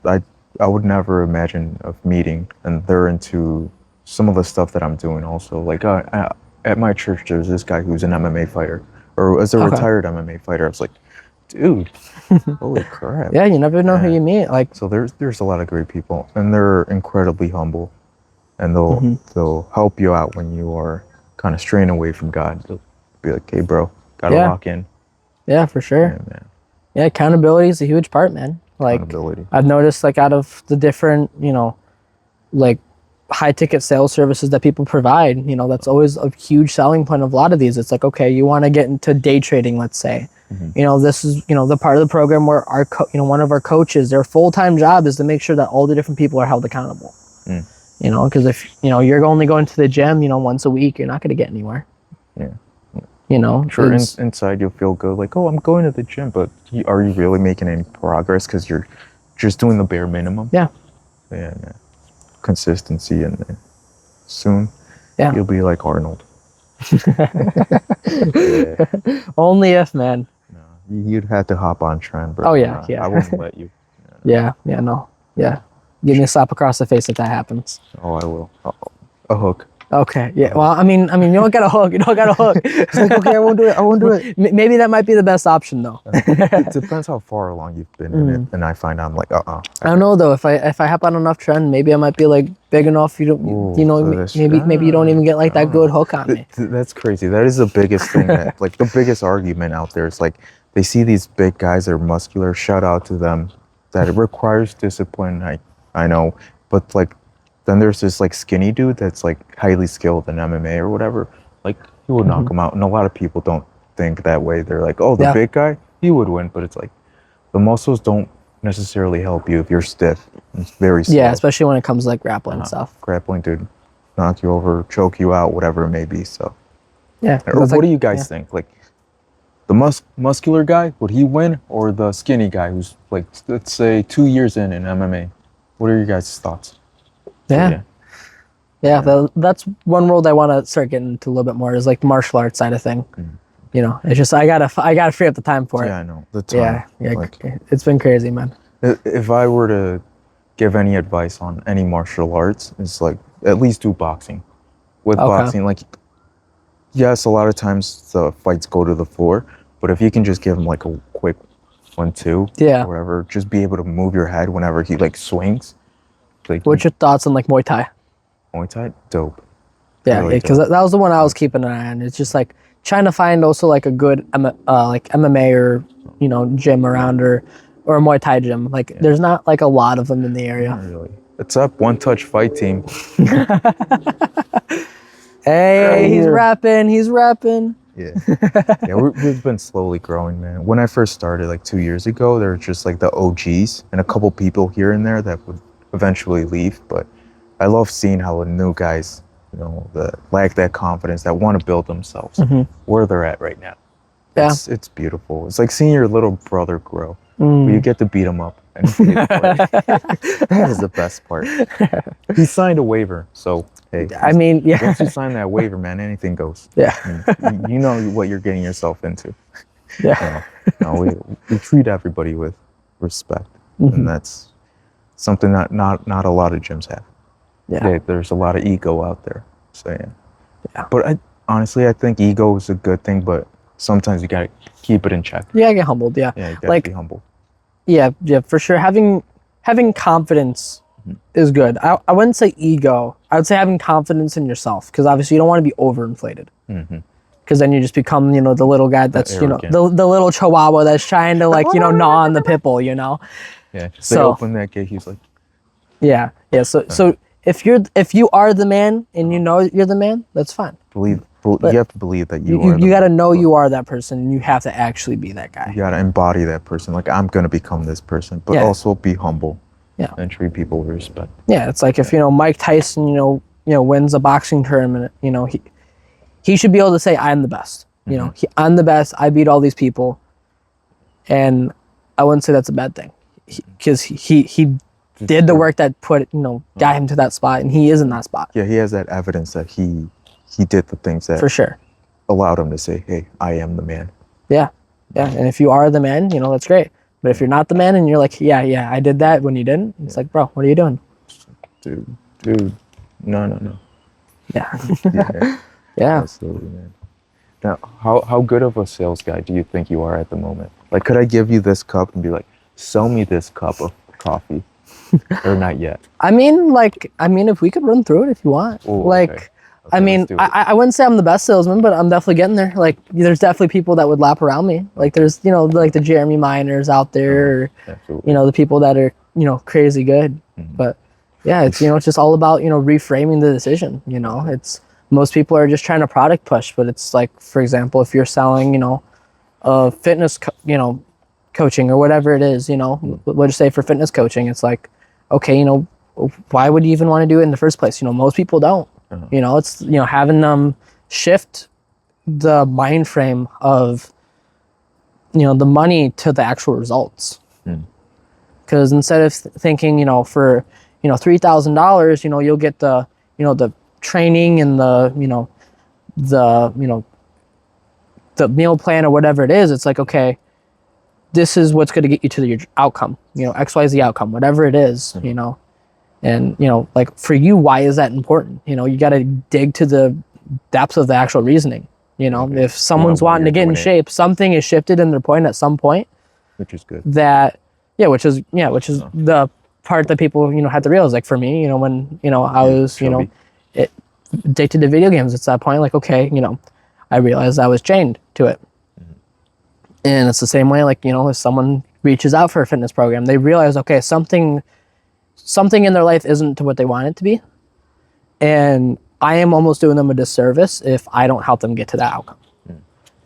I would never imagine of meeting, and they're into some of the stuff that I'm doing also. Like, at my church, there's this guy who's an MMA fighter, or as a retired MMA fighter. I was like, dude, holy crap.
Yeah, you never know who you meet. Like,
so there's a lot of great people, and they're incredibly humble, and they'll help you out when you are kind of straying away from God. They'll be like, hey, bro, gotta lock in.
Yeah, for sure.
Yeah, man.
Yeah, accountability is a huge part, man. Like, I've noticed, like, out of the different, you know, like, high ticket sales services that people provide, you know, that's always a huge selling point of a lot of these. It's like, okay, you want to get into day trading, let's say. You know, this is, you know, the part of the program where one of our coaches, their full-time job is to make sure that all the different people are held accountable. You know, because if, you know, you're only going to the gym, you know, once a week, you're not going to get anywhere. You know,
sure, inside you'll feel good, like, oh, I'm going to the gym, but are you really making any progress? Because you're just doing the bare minimum. Yeah. Consistency, and soon you'll be like Arnold.
Only if, man.
No, you'd have to hop on trend, bro.
Oh yeah.
I wouldn't let you.
Yeah. Give me a slap across the face if that happens.
Oh, I will. A hook.
Okay. Yeah. Well, I mean, you don't got a hook. It's like, okay, I won't do it. Maybe that might be the best option, though.
It depends how far along you've been in it, and I find I'm like, I
don't know though. If I hop on enough trend, maybe I might be like big enough. You know, maybe you don't even get like that good hook on me.
That's crazy. That is the biggest thing. That, like, the biggest argument out there is like, they see these big guys that are muscular. Shout out to them. That it requires discipline. I know, but like, then there's this like skinny dude that's like highly skilled in MMA or whatever. Like, he would knock him out. And a lot of people don't think that way. They're like, oh, the big guy, he would win. But it's like, the muscles don't necessarily help you if you're stiff. It's very slow.
Yeah, especially when it comes to like grappling and stuff.
Grappling, dude, knock you over, choke you out, whatever it may be. So
yeah.
Or what do you guys think? Like, the muscular guy, would he win, or the skinny guy who's like, let's say 2 years in MMA? What are your guys' thoughts?
Yeah, that's one world I want to start getting into a little bit more, is like the martial arts side of thing. You know, it's just I gotta free up the time for it.
Yeah, I know the time.
Yeah, like, it's been crazy, man.
If I were to give any advice on any martial arts, it's like, at least do boxing. With boxing, like, yes, a lot of times the fights go to the floor, but if you can just give him like a quick 1-2, or whatever, just be able to move your head whenever he like swings. Like,
what's your thoughts on like Muay Thai?
Muay Thai, dope.
Yeah, because that was the one I was keeping an eye on. It's just like, trying to find also like a good like MMA or gym around or a Muay Thai gym. Like there's not like a lot of them in the area.
Not really. What's up, One Touch Fight Team?
Hey, he's rapping.
Yeah, yeah, we've been slowly growing, man. When I first started like 2 years ago, there were just like the OGs and a couple people here and there that would eventually leave. But I love seeing how the new guys, that lack that confidence, that want to build themselves, where they're at right now.
Yeah,
it's beautiful. It's like seeing your little brother grow. But you get to beat him up, and that is the best part. He signed a waiver, so hey.
I mean, yeah.
Once you sign that waiver, man, anything goes.
Yeah.
You know what you're getting yourself into.
Yeah.
No, we treat everybody with respect, and that's something that not a lot of gyms have.
Yeah.
There's a lot of ego out there. So yeah. But honestly, I think ego is a good thing, but sometimes you gotta keep it in check.
Yeah, get humbled. Yeah.
Yeah, you gotta be humble.
Yeah, for sure. Having confidence is good. I wouldn't say ego. I would say having confidence in yourself, because obviously you don't want to be overinflated. Because then you just become, the little guy that's, the little chihuahua that's trying to like, gnaw on the pit bull,
Yeah. So they open that gate, he's like.
Yeah. So if you are the man and you're the man, that's fine.
You have to believe that you are.
You got to know you are that person, and you have to actually be that guy.
You got to embody that person. Like, I'm going to become this person, but also be humble.
Yeah.
And treat people with respect.
Yeah, it's like if Mike Tyson, wins a boxing tournament, he should be able to say, I'm the best. I'm the best. I beat all these people, and I wouldn't say that's a bad thing, because he did the work that got him to that spot, and he is in that spot.
Yeah, he has that evidence that he did the things that
for sure
allowed him to say, hey, I am the man.
Yeah. And if you are the man, that's great. But if you're not the man and you're like, yeah, I did that when you didn't, it's like, bro, what are you doing?
Dude, no.
Yeah. Yeah.
Absolutely, man. Now, how good of a sales guy do you think you are at the moment? Like, could I give you this cup and be like, sell me this cup of coffee? Or not yet?
I mean, if we could run through it if you want.
Ooh, okay.
I mean, I wouldn't say I'm the best salesman, but I'm definitely getting there. Like, there's definitely people that would lap around me. Like, there's, like the Jeremy Miners out there, or, the people that are, crazy good. But yeah, it's, it's just all about, reframing the decision. It's, most people are just trying to product push, but it's like, for example, if you're selling, fitness, coaching or whatever it is, we'll just say for fitness coaching, it's like, okay, why would you even want to do it in the first place? Most people don't. It's having them shift the mind frame of the money to the actual results. Because instead of thinking for $3,000, you'll get the the training and the the meal plan or whatever it is, it's like, okay, this is what's going to get you to your outcome, XYZ outcome, whatever it is, and, like for you, why is that important? You got to dig to the depths of the actual reasoning. If someone's wanting to get in shape, something is shifted in their point at some point. Which is good. Which is the part that people, had to realize. Like for me, when, I was, addicted to video games, it's that point, like, okay, I realized I was chained to it. And it's the same way, like, if someone reaches out for a fitness program, they realize, okay, something in their life isn't to what they want it to be. And I am almost doing them a disservice if I don't help them get to that outcome.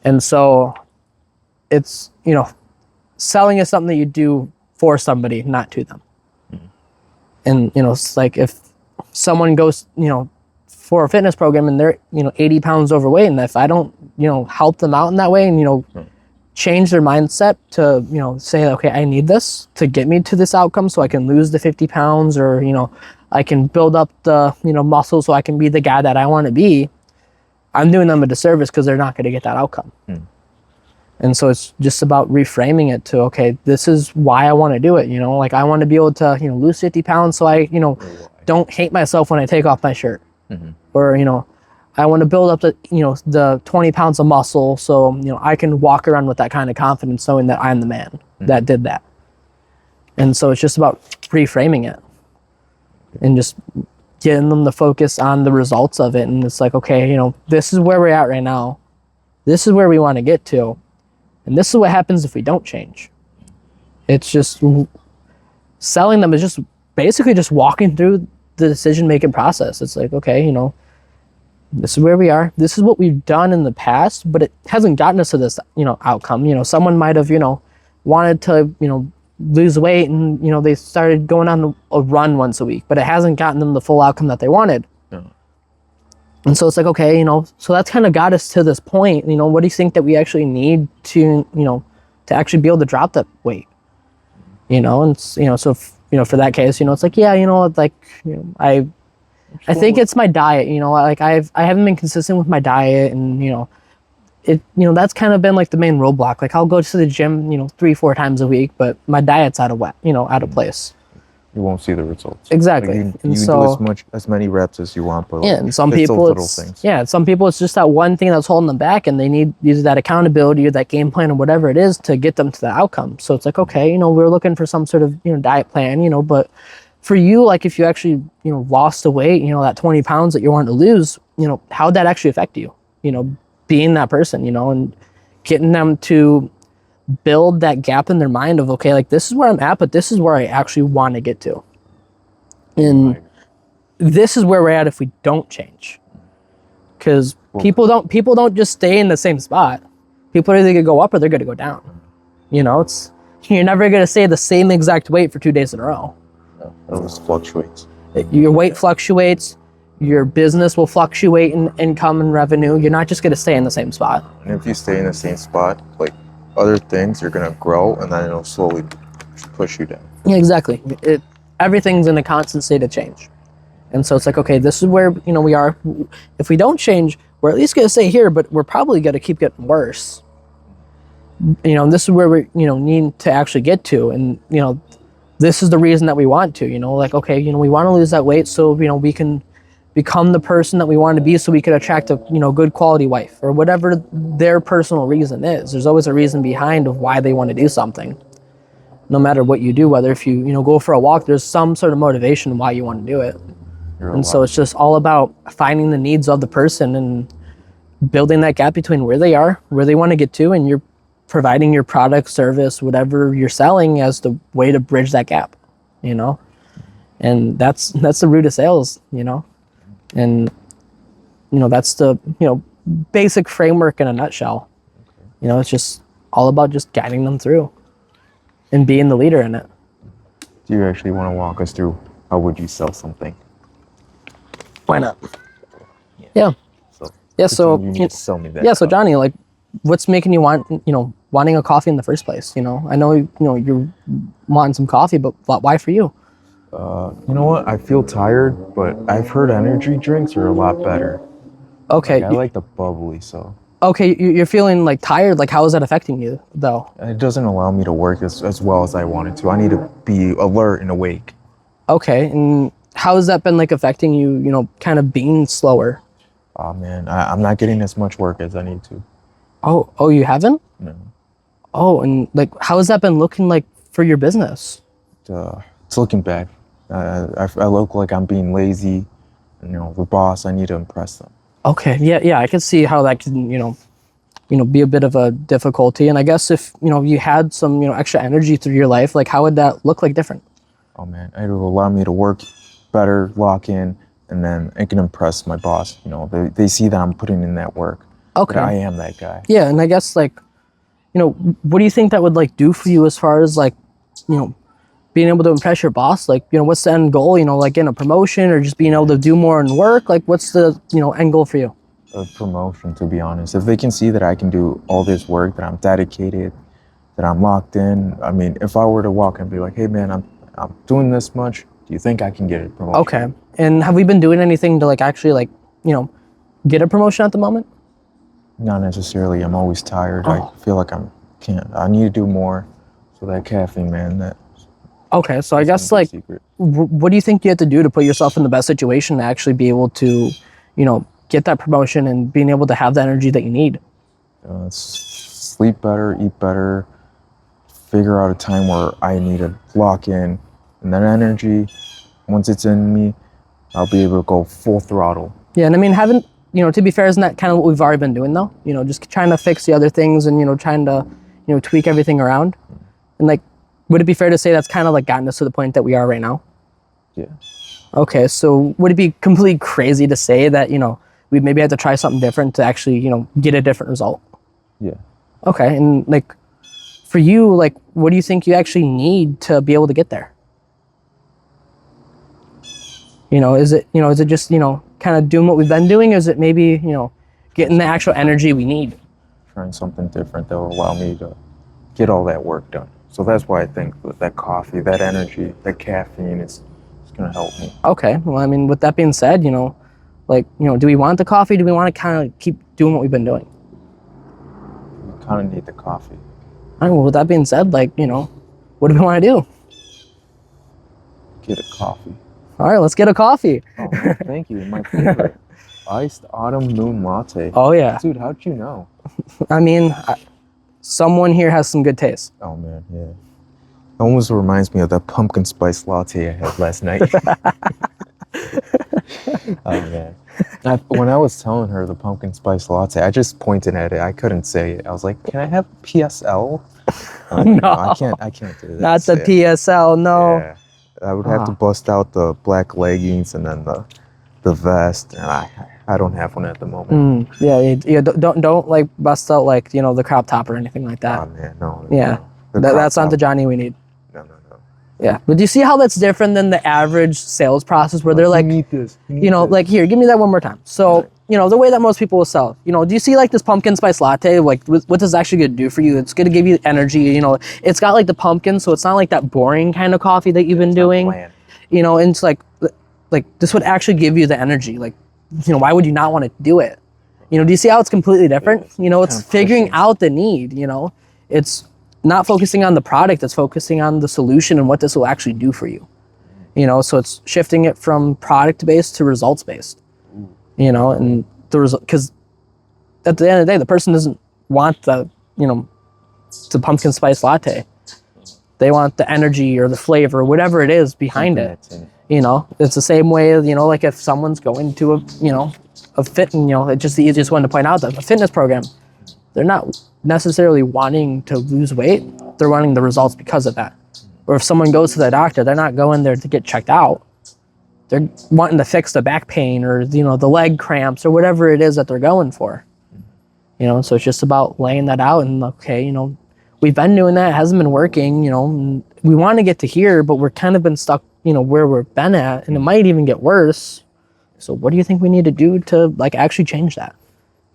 And so it's, selling is something that you do for somebody, not to them. And, it's like if someone goes, for a fitness program and they're, 80 pounds overweight, and if I don't, help them out in that way and, change their mindset to, say, okay, I need this to get me to this outcome so I can lose the 50 pounds or, I can build up the, muscle so I can be the guy that I want to be, I'm doing them a disservice because they're not going to get that outcome. And so it's just about reframing it to, okay, this is why I want to do it. Like I want to be able to, lose 50 pounds so I, don't hate myself when I take off my shirt. Or, I want to build up the, the 20 pounds of muscle so, I can walk around with that kind of confidence knowing that I'm the man that did that. And so it's just about reframing it and just getting them to focus on the results of it. And it's like, okay, this is where we're at right now. this is where we want to get to, and this is what happens if we don't change. It's just selling them is just basically just walking through the decision-making process. It's like, okay, this is where we are. This is what we've done in the past, but it hasn't gotten us to this, outcome. Someone might have, wanted to, lose weight and, they started going on a run once a week, but it hasn't gotten them the full outcome that they wanted. Yeah. And so it's like, okay, so that's kind of got us to this point. What do you think that we actually need to, to actually be able to drop that weight? And, so, for that case, it's like, yeah, I think it's my diet, I haven't been consistent with my diet, and, that's kind of been like the main roadblock. Like I'll go to the gym, 3-4 times a week, but my diet's out of place.
You won't see the results.
Exactly.
Like you do as many reps as you want, but
and some people some people it's just that one thing that's holding them back, and they need either that accountability or that game plan or whatever it is to get them to the outcome. So it's like, okay, we're looking for some sort of diet plan, but for you, like if you actually lost the weight, that 20 pounds that you're wanting to lose, how would that actually affect you? Being that person, and getting them to build that gap in their mind of, okay, like this is where I'm at, but this is where I actually want to get to. And this is where we're at if we don't change. Because people don't just stay in the same spot. People are either gonna go up or they're gonna go down. You're never gonna stay the same exact weight for 2 days in a row.
No, it just fluctuates.
Your weight fluctuates. Your business will fluctuate in income and revenue. You're not just going to stay in the same spot.
And if you stay in the same spot, like other things are going to grow, and then it'll slowly push you down.
Yeah, exactly. Everything's in a constant state of change. And so it's like, okay, this is where, we are. If we don't change, we're at least going to stay here, but we're probably going to keep getting worse. This is where we, need to actually get to. And, this is the reason that we want to, like, okay, we want to lose that weight so, we can become the person that we want to be, so we could attract a good quality wife, or whatever their personal reason is. There's always a reason behind of why they want to do something. No matter what you do, whether if you go for a walk, there's some sort of motivation why you want to do it. And so it's just all about finding the needs of the person and building that gap between where they are, where they want to get to, and you're providing your product, service, whatever you're selling as the way to bridge that gap, and that's the root of sales, and that's the basic framework in a nutshell. It's just all about just guiding them through and being the leader in it.
Do you actually want to walk us through how would you sell something?
Why not? Yeah. So
you need to sell me that.
Yeah. So Johnny, like, what's making you wanting a coffee in the first place? I know you're wanting some coffee, but why for you?
You know what? I feel tired, but I've heard energy drinks are a lot better.
Okay.
Like, I like the bubbly, so.
Okay, you're feeling like tired. Like, how is that affecting you, though?
It doesn't allow me to work as well as I wanted to. I need to be alert and awake.
Okay, and how has that been like affecting you? Kind of being slower.
Oh man, I'm not getting as much work as I need to.
Oh, you haven't?
No.
Oh, and like, how has that been looking like for your business?
It's looking bad. I look like I'm being lazy. The boss, I need to impress them.
Okay, yeah, I can see how that can, be a bit of a difficulty. And I guess if, you had some, extra energy through your life, like, how would that look like different?
Oh man, it will allow me to work better, lock in, and then it can impress my boss. They see that I'm putting in that work.
Okay.
That I am that guy.
Yeah, and I guess, like, what do you think that would, like, do for you as far as, like, being able to impress your boss? Like, what's the end goal? Like getting a promotion or just being able to do more in work? Like, what's the, end goal for you?
A promotion, to be honest. If they can see that I can do all this work, that I'm dedicated, that I'm locked in. I mean, if I were to walk and be like, hey man, I'm doing this much, do you think I can get a promotion?
Okay. And have we been doing anything to, like, actually, like, get a promotion at the moment?
Not necessarily. I'm always tired. I feel like I need to do more. So that caffeine, man,
okay, so I guess, like, what do you think you have to do to put yourself in the best situation to actually be able to, get that promotion and being able to have the energy that you need?
Sleep better, eat better, figure out a time where I need to lock in, and that energy, once it's in me, I'll be able to go full throttle.
Yeah, and I mean, to be fair, isn't that kind of what we've already been doing though? Just trying to fix the other things and, trying to, tweak everything around. And like, would it be fair to say that's kind of like gotten us to the point that we are right now?
Yeah.
Okay, so would it be completely crazy to say that, we maybe have to try something different to actually, get a different result?
Yeah.
Okay, and like, for you, like, what do you think you actually need to be able to get there? Is it just, kind of doing what we've been doing? Or is it maybe, getting the actual energy we need?
Trying something different that will allow me to get all that work done. So that's why I think that coffee, that energy, that caffeine is going to help me.
Okay, well, I mean, with that being said, do we want the coffee? Do we want to kind of keep doing what we've been doing?
We kind of need the coffee.
All right, well, with that being said, like, what do we want to do?
Get a coffee.
All right, let's get a coffee.
Oh, thank you. My favorite. Iced autumn moon latte.
Oh, yeah.
Dude, how'd you know?
I mean, someone here has some good taste.
Oh, man, yeah. It almost reminds me of that pumpkin spice latte I had last night. Oh, man. When I was telling her the pumpkin spice latte, I just pointed at it. I couldn't say it. I was like, can I have PSL?
No.
I can't do that.
Not the PSL, no.
Yeah. I would have to bust out the black leggings and then the vest. And I don't have one at the moment.
Yeah, don't like bust out like, the crop top or anything like that.
Oh, man, no.
Yeah,
no.
That's not the Johnny we need.
No.
Yeah, but do you see how that's different than the average sales process where they're like,
you need this. You need this.
like, here, give me that one more time. So, the way that most people will sell, do you see like this pumpkin spice latte, like what this is actually going to do for you? It's going to give you energy, it's got like the pumpkin, so it's not like that boring kind of coffee that you've been doing,
bland.
And it's like this would actually give you the energy. Like, why would you not want to do it? Do you see how it's completely different? It's figuring out the need, it's not focusing on the product, it's focusing on the solution and what this will actually do for you. So it's shifting it from product-based to results-based. And the result, because at the end of the day, the person doesn't want the pumpkin spice latte. They want the energy or the flavor, or whatever it is behind it. It's the same way, like if someone's going to a fit, it's just the easiest one to point out, that a fitness program, they're not necessarily wanting to lose weight, they're wanting the results because of that. Or if someone goes to the doctor, they're not going there to get checked out. They're wanting to fix the back pain or, the leg cramps or whatever it is that they're going for. So it's just about laying that out and, okay, we've been doing that, it hasn't been working, and we want to get to here, but we're kind of been stuck, where we've been at, and it might even get worse. So what do you think we need to do to like actually change that?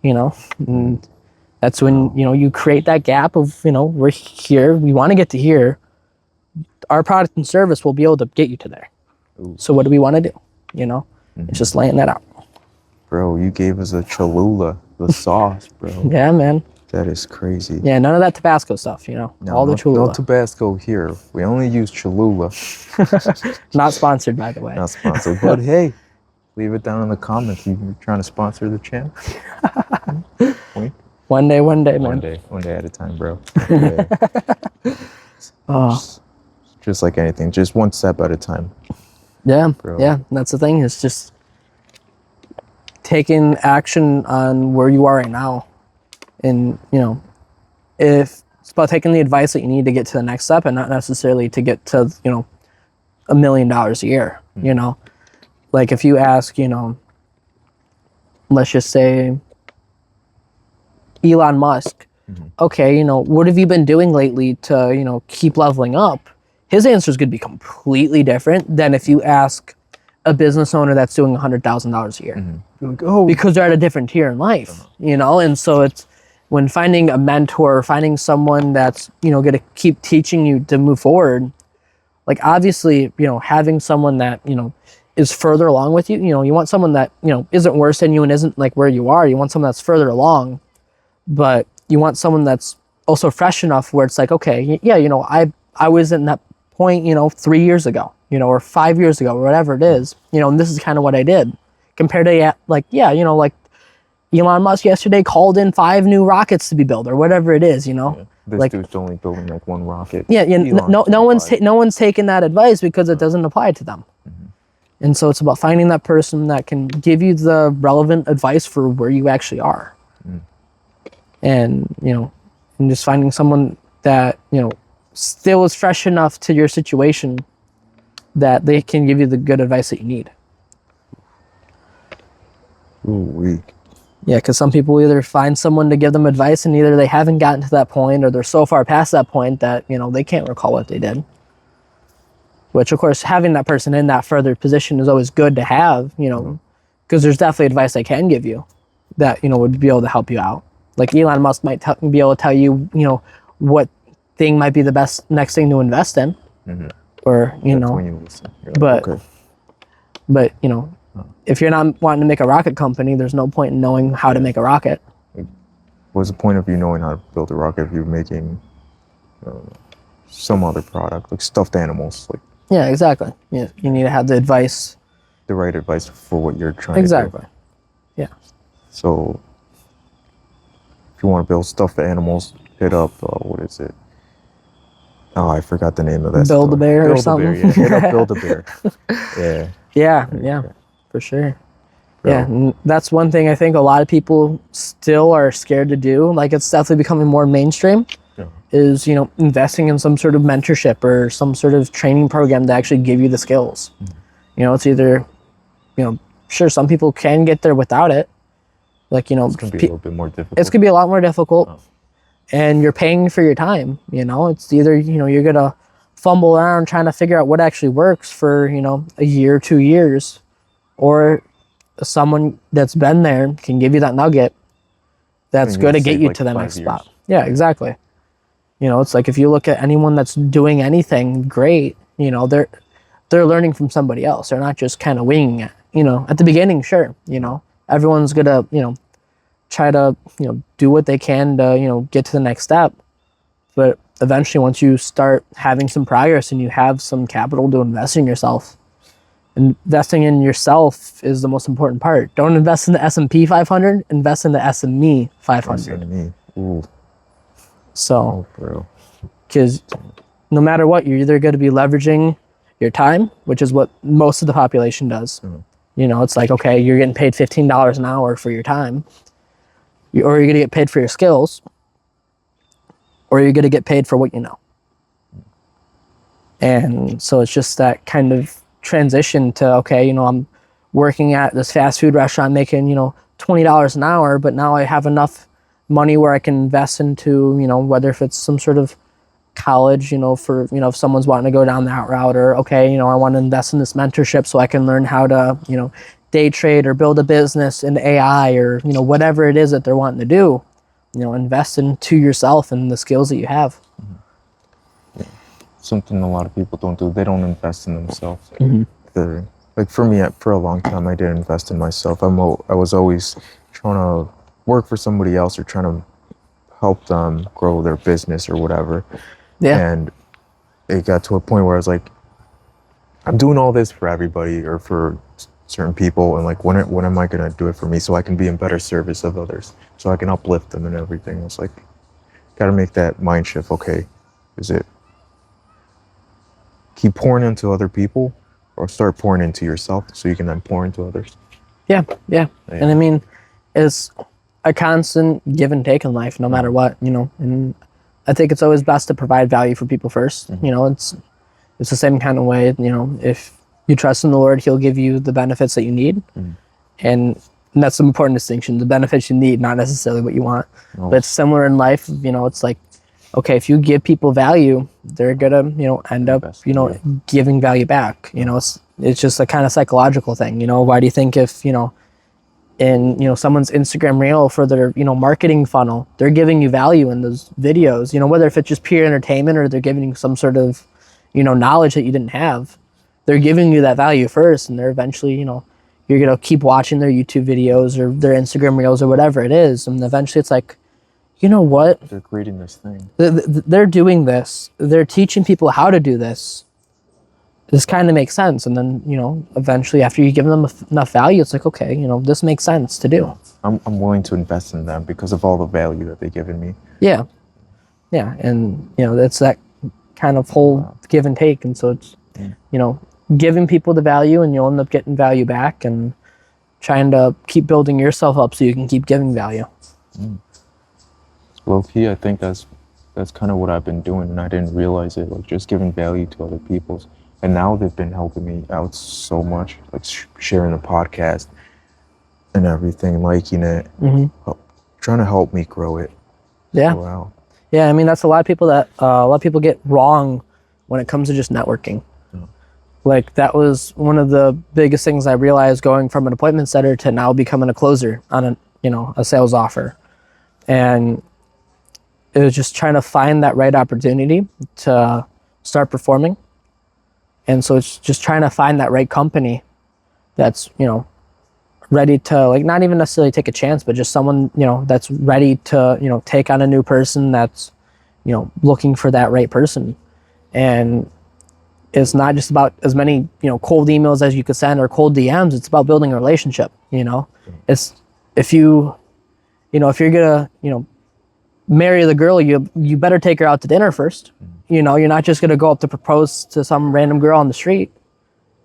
And that's when, you create that gap of, we're here, we want to get to here. Our product and service will be able to get you to there.
Ooh.
So what do we want to do? It's just laying that out.
Bro, you gave us a Cholula, the sauce, bro.
Yeah, man.
That is crazy.
Yeah, none of that Tabasco stuff, all the Cholula.
No Tabasco here. We only use Cholula.
Not sponsored, by the way.
Not sponsored, but hey, leave it down in the comments. You trying to sponsor the channel? Wink.
One day, man.
One day at a time, bro. Yeah. Just like anything, just one step at a time.
Yeah,
bro.
Yeah. That's the thing. It's just taking action on where you are right now, and if it's about taking the advice that you need to get to the next step, and not necessarily to get to $1 million a year. Like if you ask, let's just say Elon Musk, okay, what have you been doing lately to, keep leveling up? His answer is going to be completely different than if you ask a business owner that's doing $100,000 a year.
Like, oh,
because they're at a different tier in life, and so it's when finding a mentor, finding someone that's, going to keep teaching you to move forward, like obviously, having someone that, is further along with you, you want someone that, isn't worse than you and isn't like where you are. You want someone that's further along, but you want someone that's also fresh enough where it's like, okay, yeah, I was in that point, 3 years ago, or 5 years ago, or whatever it is, and this is kind of what I did compared to like Elon Musk yesterday called in 5 new rockets to be built or whatever it is,
Yeah. This
like,
dude's only building like 1 rocket.
Yeah, no one's taking that advice because it doesn't apply to them. And so it's about finding that person that can give you the relevant advice for where you actually are. And, and just finding someone that, still is fresh enough to your situation that they can give you the good advice that you need.
Ooh-wee.
Yeah, because some people either find someone to give them advice and either they haven't gotten to that point or they're so far past that point that, they can't recall what they did. Which, of course, having that person in that further position is always good to have, because there's definitely advice they can give you that, would be able to help you out. Like Elon Musk might be able to tell you, what thing might be the best next thing to invest in. Or,
That's when you listen. You're like,
but,
okay.
but, if you're not wanting to make a rocket company, there's no point in knowing how to make a rocket.
What's the point of you knowing how to build a rocket if you're making some other product, like stuffed animals? Like,
Yeah, exactly. You need to have the advice.
the right advice for what you're trying
Exactly.
to do.
Yeah.
So if you want to build stuffed animals, hit up, what is it? Oh, I forgot the name of that.
Build-A-Bear or
Build-A-Bear,
something.
yeah. Hit up Build-A-Bear. Yeah.
Yeah, for sure.
Bro.
Yeah, and that's one thing I think a lot of people still are scared to do. Like, it's definitely becoming more mainstream.
Yeah.
Is, investing in some sort of mentorship or some sort of training program to actually give you the skills. It's either, sure, some people can get there without it. Like,
It's going to be a little bit more difficult.
it's going to be a lot more difficult. And you're paying for your time, It's either, you're going to fumble around trying to figure out what actually works for, a year, 2 years. Or someone that's been there can give you that nugget that's
And
going to
you'll
get
save,
you
like,
to the
5
next
years.
spot. Yeah, exactly. It's like if you look at anyone that's doing anything great, they're learning from somebody else. They're not just kind of winging it. At the beginning, sure, everyone's gonna, try to, do what they can to, get to the next step. But eventually, once you start having some progress and you have some capital to invest in yourself, investing in yourself is the most important part. Don't invest in the S&P 500, invest in the SME 500.
Me. Ooh,
So,
bro.
because no matter what, you're either going to be leveraging your time, which is what most of the population does. It's like, okay, you're getting paid $15 an hour for your time, or you're going to get paid for your skills, or you're going to get paid for what you know. And so it's just that kind of transition to, okay, I'm working at this fast food restaurant making, $20 an hour, but now I have enough money where I can invest into, whether if it's some sort of college, for, if someone's wanting to go down that route, or, okay, I want to invest in this mentorship so I can learn how to, day trade or build a business in AI or, whatever it is that they're wanting to do, invest into yourself and the skills that you have.
Something a lot of people don't do. They don't invest in themselves. Like for me, for a long time, I didn't invest in myself. I was always trying to work for somebody else or trying to help them grow their business or whatever.
Yeah.
And it got to a point where I was like, I'm doing all this for everybody or for certain people, and like, when am I gonna do it for me so I can be in better service of others, so I can uplift them and everything? It's like, gotta make that mind shift. Okay, is it keep pouring into other people or start pouring into yourself so you can then pour into others?
Yeah. And I mean, it's a constant give and take in life, no matter what, and I think it's always best to provide value for people first. It's the same kind of way, if you trust in the Lord, He'll give you the benefits that you need. And that's an important distinction, the benefits you need, not necessarily what you want. But it's similar in life, it's like, okay, if you give people value, they're gonna, end up, giving value back. It's just a kind of psychological thing. Why do you think if, in, someone's Instagram reel for their, marketing funnel, they're giving you value in those videos, whether if it's just pure entertainment or they're giving you some sort of, knowledge that you didn't have, they're giving you that value first, and they're eventually, you're gonna keep watching their YouTube videos or their Instagram reels or whatever it is, and eventually it's like, you know what?
They're creating this thing.
They're doing this. They're teaching people how to do this. This kind of makes sense. And then, eventually after you give them enough value, it's like, okay, this makes sense to do.
I'm willing to invest in them because of all the value that they've given me.
Yeah. And, it's that kind of whole give and take. And so it's, giving people the value, and you'll end up getting value back, and trying to keep building yourself up so you can keep giving value.
Low key, I think that's kind of what I've been doing, and I didn't realize it. Like just giving value to other people, and now they've been helping me out so much. Like sharing the podcast and everything, liking it, trying to help me grow it.
Yeah.
Wow.
Yeah, I mean that's a lot of people get wrong when it comes to just networking. Like that was one of the biggest things I realized going from an appointment setter to now becoming a closer on a sales offer. And it was just trying to find that right opportunity to start performing. And so it's just trying to find that right company that's, ready to, like, not even necessarily take a chance, but just someone, that's ready to, take on a new person that's, looking for that right person. And it's not just about as many, cold emails as you could send or cold DMs. It's about building a relationship, It's, if you're gonna, marry the girl, you better take her out to dinner first. You're not just gonna go up to propose to some random girl on the street.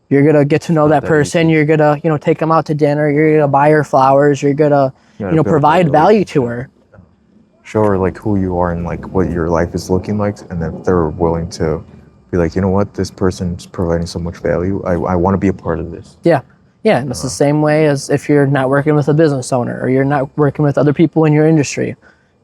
You're gonna get to know that person. You're gonna, take them out to dinner. You're gonna buy her flowers. You're gonna, provide value to her.
Show her like who you are and like what your life is looking like, and then if they're willing to be like, you know what, this person's providing so much value. I want to be a part of this.
Yeah. Yeah, and it's the same way as if you're not working with a business owner or you're not working with other people in your industry.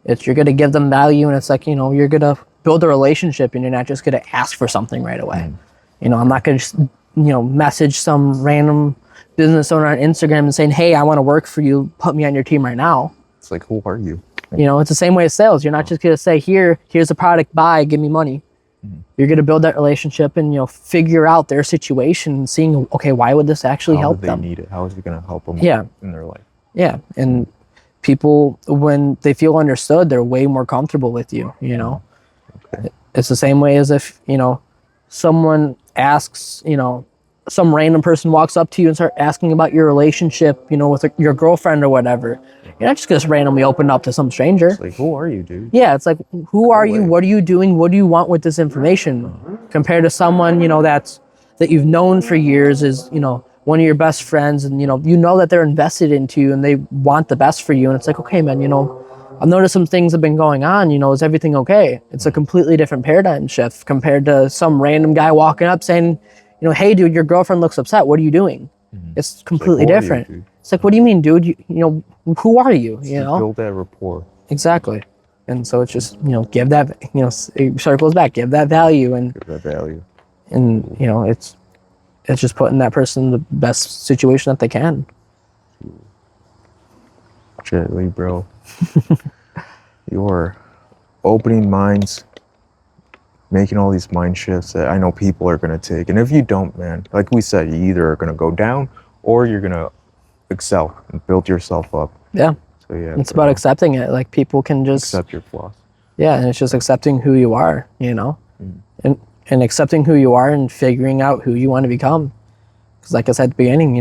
You're going to give them value, and it's like, you're going to build a relationship, and you're not just going to ask for something right away. I'm not going to just, message some random business owner on Instagram and saying, hey, I want to work for you, put me on your team right now.
It's like, who are you?
It's the same way as sales. You're not just going to say, here's a product, buy, give me money. You're going to build that relationship and, figure out their situation and seeing, okay, why would this actually help them?
How do they need it? How is it going to help them in their life?
Yeah, and people, when they feel understood, they're way more comfortable with you,
Okay.
It's the same way as if, someone asks, some random person walks up to you and start asking about your relationship, with your girlfriend or whatever. You're not just going to randomly open up to some stranger.
It's like, who are you, dude?
Yeah, it's like, who are you? What are you doing? What do you want with this information? Compared to someone, that you've known for years is, one of your best friends, and, that they're invested into you and they want the best for you. And it's like, okay, man, I've noticed some things have been going on, is everything okay? It's a completely different paradigm shift compared to some random guy walking up saying, hey, dude, your girlfriend looks upset. What are you doing? It's completely different. It's like, what do you mean, dude? Who are you?
Build that rapport.
Exactly. And so it's just, give that, it circles back, give that value. And it's just putting that person in the best situation that they can.
Jetli, bro. You're opening minds, making all these mind shifts that I know people are going to take. And if you don't, man, like we said, you either are going to go down or you're going to excel and build yourself up.
Yeah.
So yeah,
it's about accepting it. Like people can just
accept your flaws.
Yeah, and it's just accepting who you are, and accepting who you are and figuring out who you want to become. Because like I said at the beginning,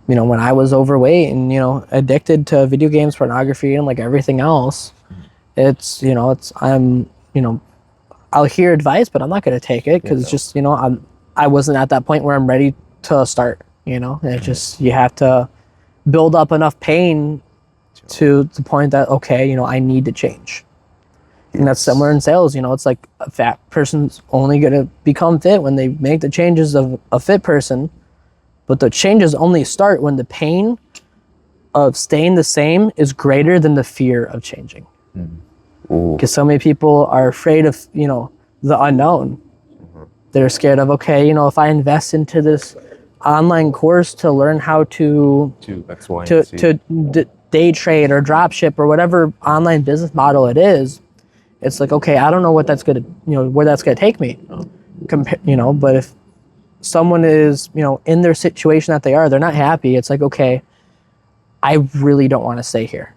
when I was overweight and, addicted to video games, pornography, and like everything else, I'll hear advice, but I'm not going to take it because it's just, I wasn't at that point where I'm ready to start, and it's just, you have to build up enough pain to the point that, okay, I need to change. And that's similar in sales, it's like a fat person's only going to become fit when they make the changes of a fit person, but the changes only start when the pain of staying the same is greater than the fear of changing. Because so many people are afraid of, the unknown. They're scared of, okay, if I invest into this online course to learn how to
X, Y, and Z.
Day trade or drop ship or whatever online business model it is, it's like, okay, I don't know what that's gonna, where that's gonna take me. But if someone is, in their situation that they're not happy, it's like, okay, I really don't want to stay here.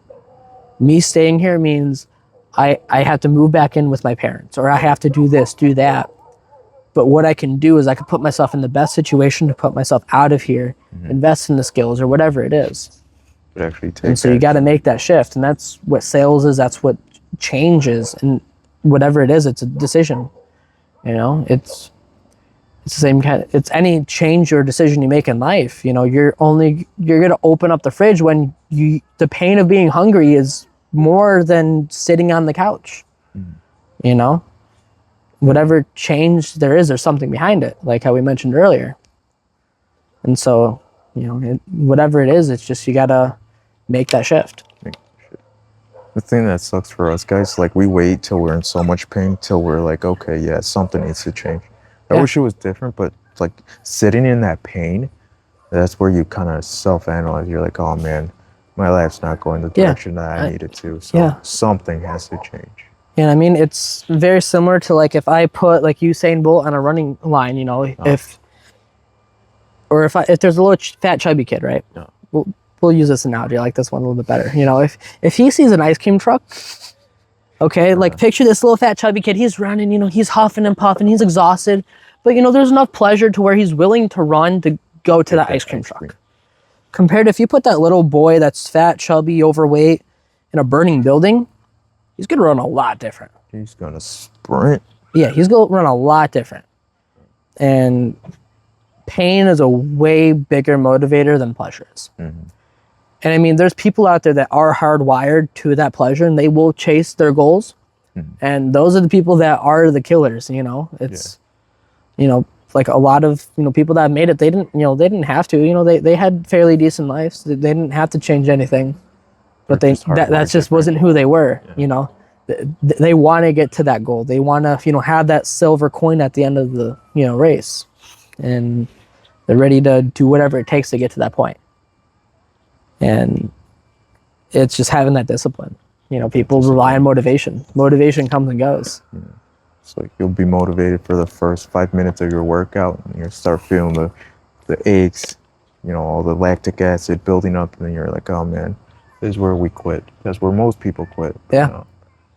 Me staying here means I have to move back in with my parents, or I have to do this, do that. But what I can do is I can put myself in the best situation to put myself out of here, invest in the skills or whatever it is. And so you got to make that shift. And that's what sales is. That's what change is. And whatever it is, it's a decision. It's It's the same kind it's any change or decision you make in life. You know, you're gonna open up the fridge when the pain of being hungry is more than sitting on the couch. You know? Whatever change there is, there's something behind it, like how we mentioned earlier. And so, you know, whatever it is, it's just you gotta make that shift.
The thing that sucks for us guys, like we wait till we're in so much pain till we're like, okay, yeah, something needs to change. I wish it was different, but like sitting in that pain, that's where you kind of self-analyze. You're like, oh man, my life's not going the direction that I needed to. So something has to change.
And I mean, it's very similar to like if I put like Usain Bolt on a running line, you know, if there's a little fat chubby kid, right? We'll use this analogy. I like this one a little bit better. You know, if he sees an ice cream truck, okay, like picture this little fat chubby kid. He's running, you know, he's huffing and puffing, he's exhausted, but you know, there's enough pleasure to where he's willing to run to go to that ice cream truck. Compared to if you put that little boy that's fat, chubby, overweight in a burning building, he's gonna run a lot different.
He's gonna sprint.
Yeah, he's gonna run a lot different. And pain is a way bigger motivator than pleasure is. And I mean, there's people out there that are hardwired to that pleasure and they will chase their goals. And those are the people that are the killers, you know. It's, you know, like a lot of, you know, people that made it, they didn't have to, you know, they had fairly decent lives. They didn't have to change anything. But that just wasn't who they were, you know. They want to get to that goal. They want to, you know, have that silver coin at the end of the, you know, race. And they're ready to do whatever it takes to get to that point. And it's just having that discipline. You know, people rely on motivation. Motivation comes and goes.
It's like you'll be motivated for the first 5 minutes of your workout and you'll start feeling the aches, you know, all the lactic acid building up, and then you're like, oh man, this is where we quit. That's where most people quit.
Yeah.
You know,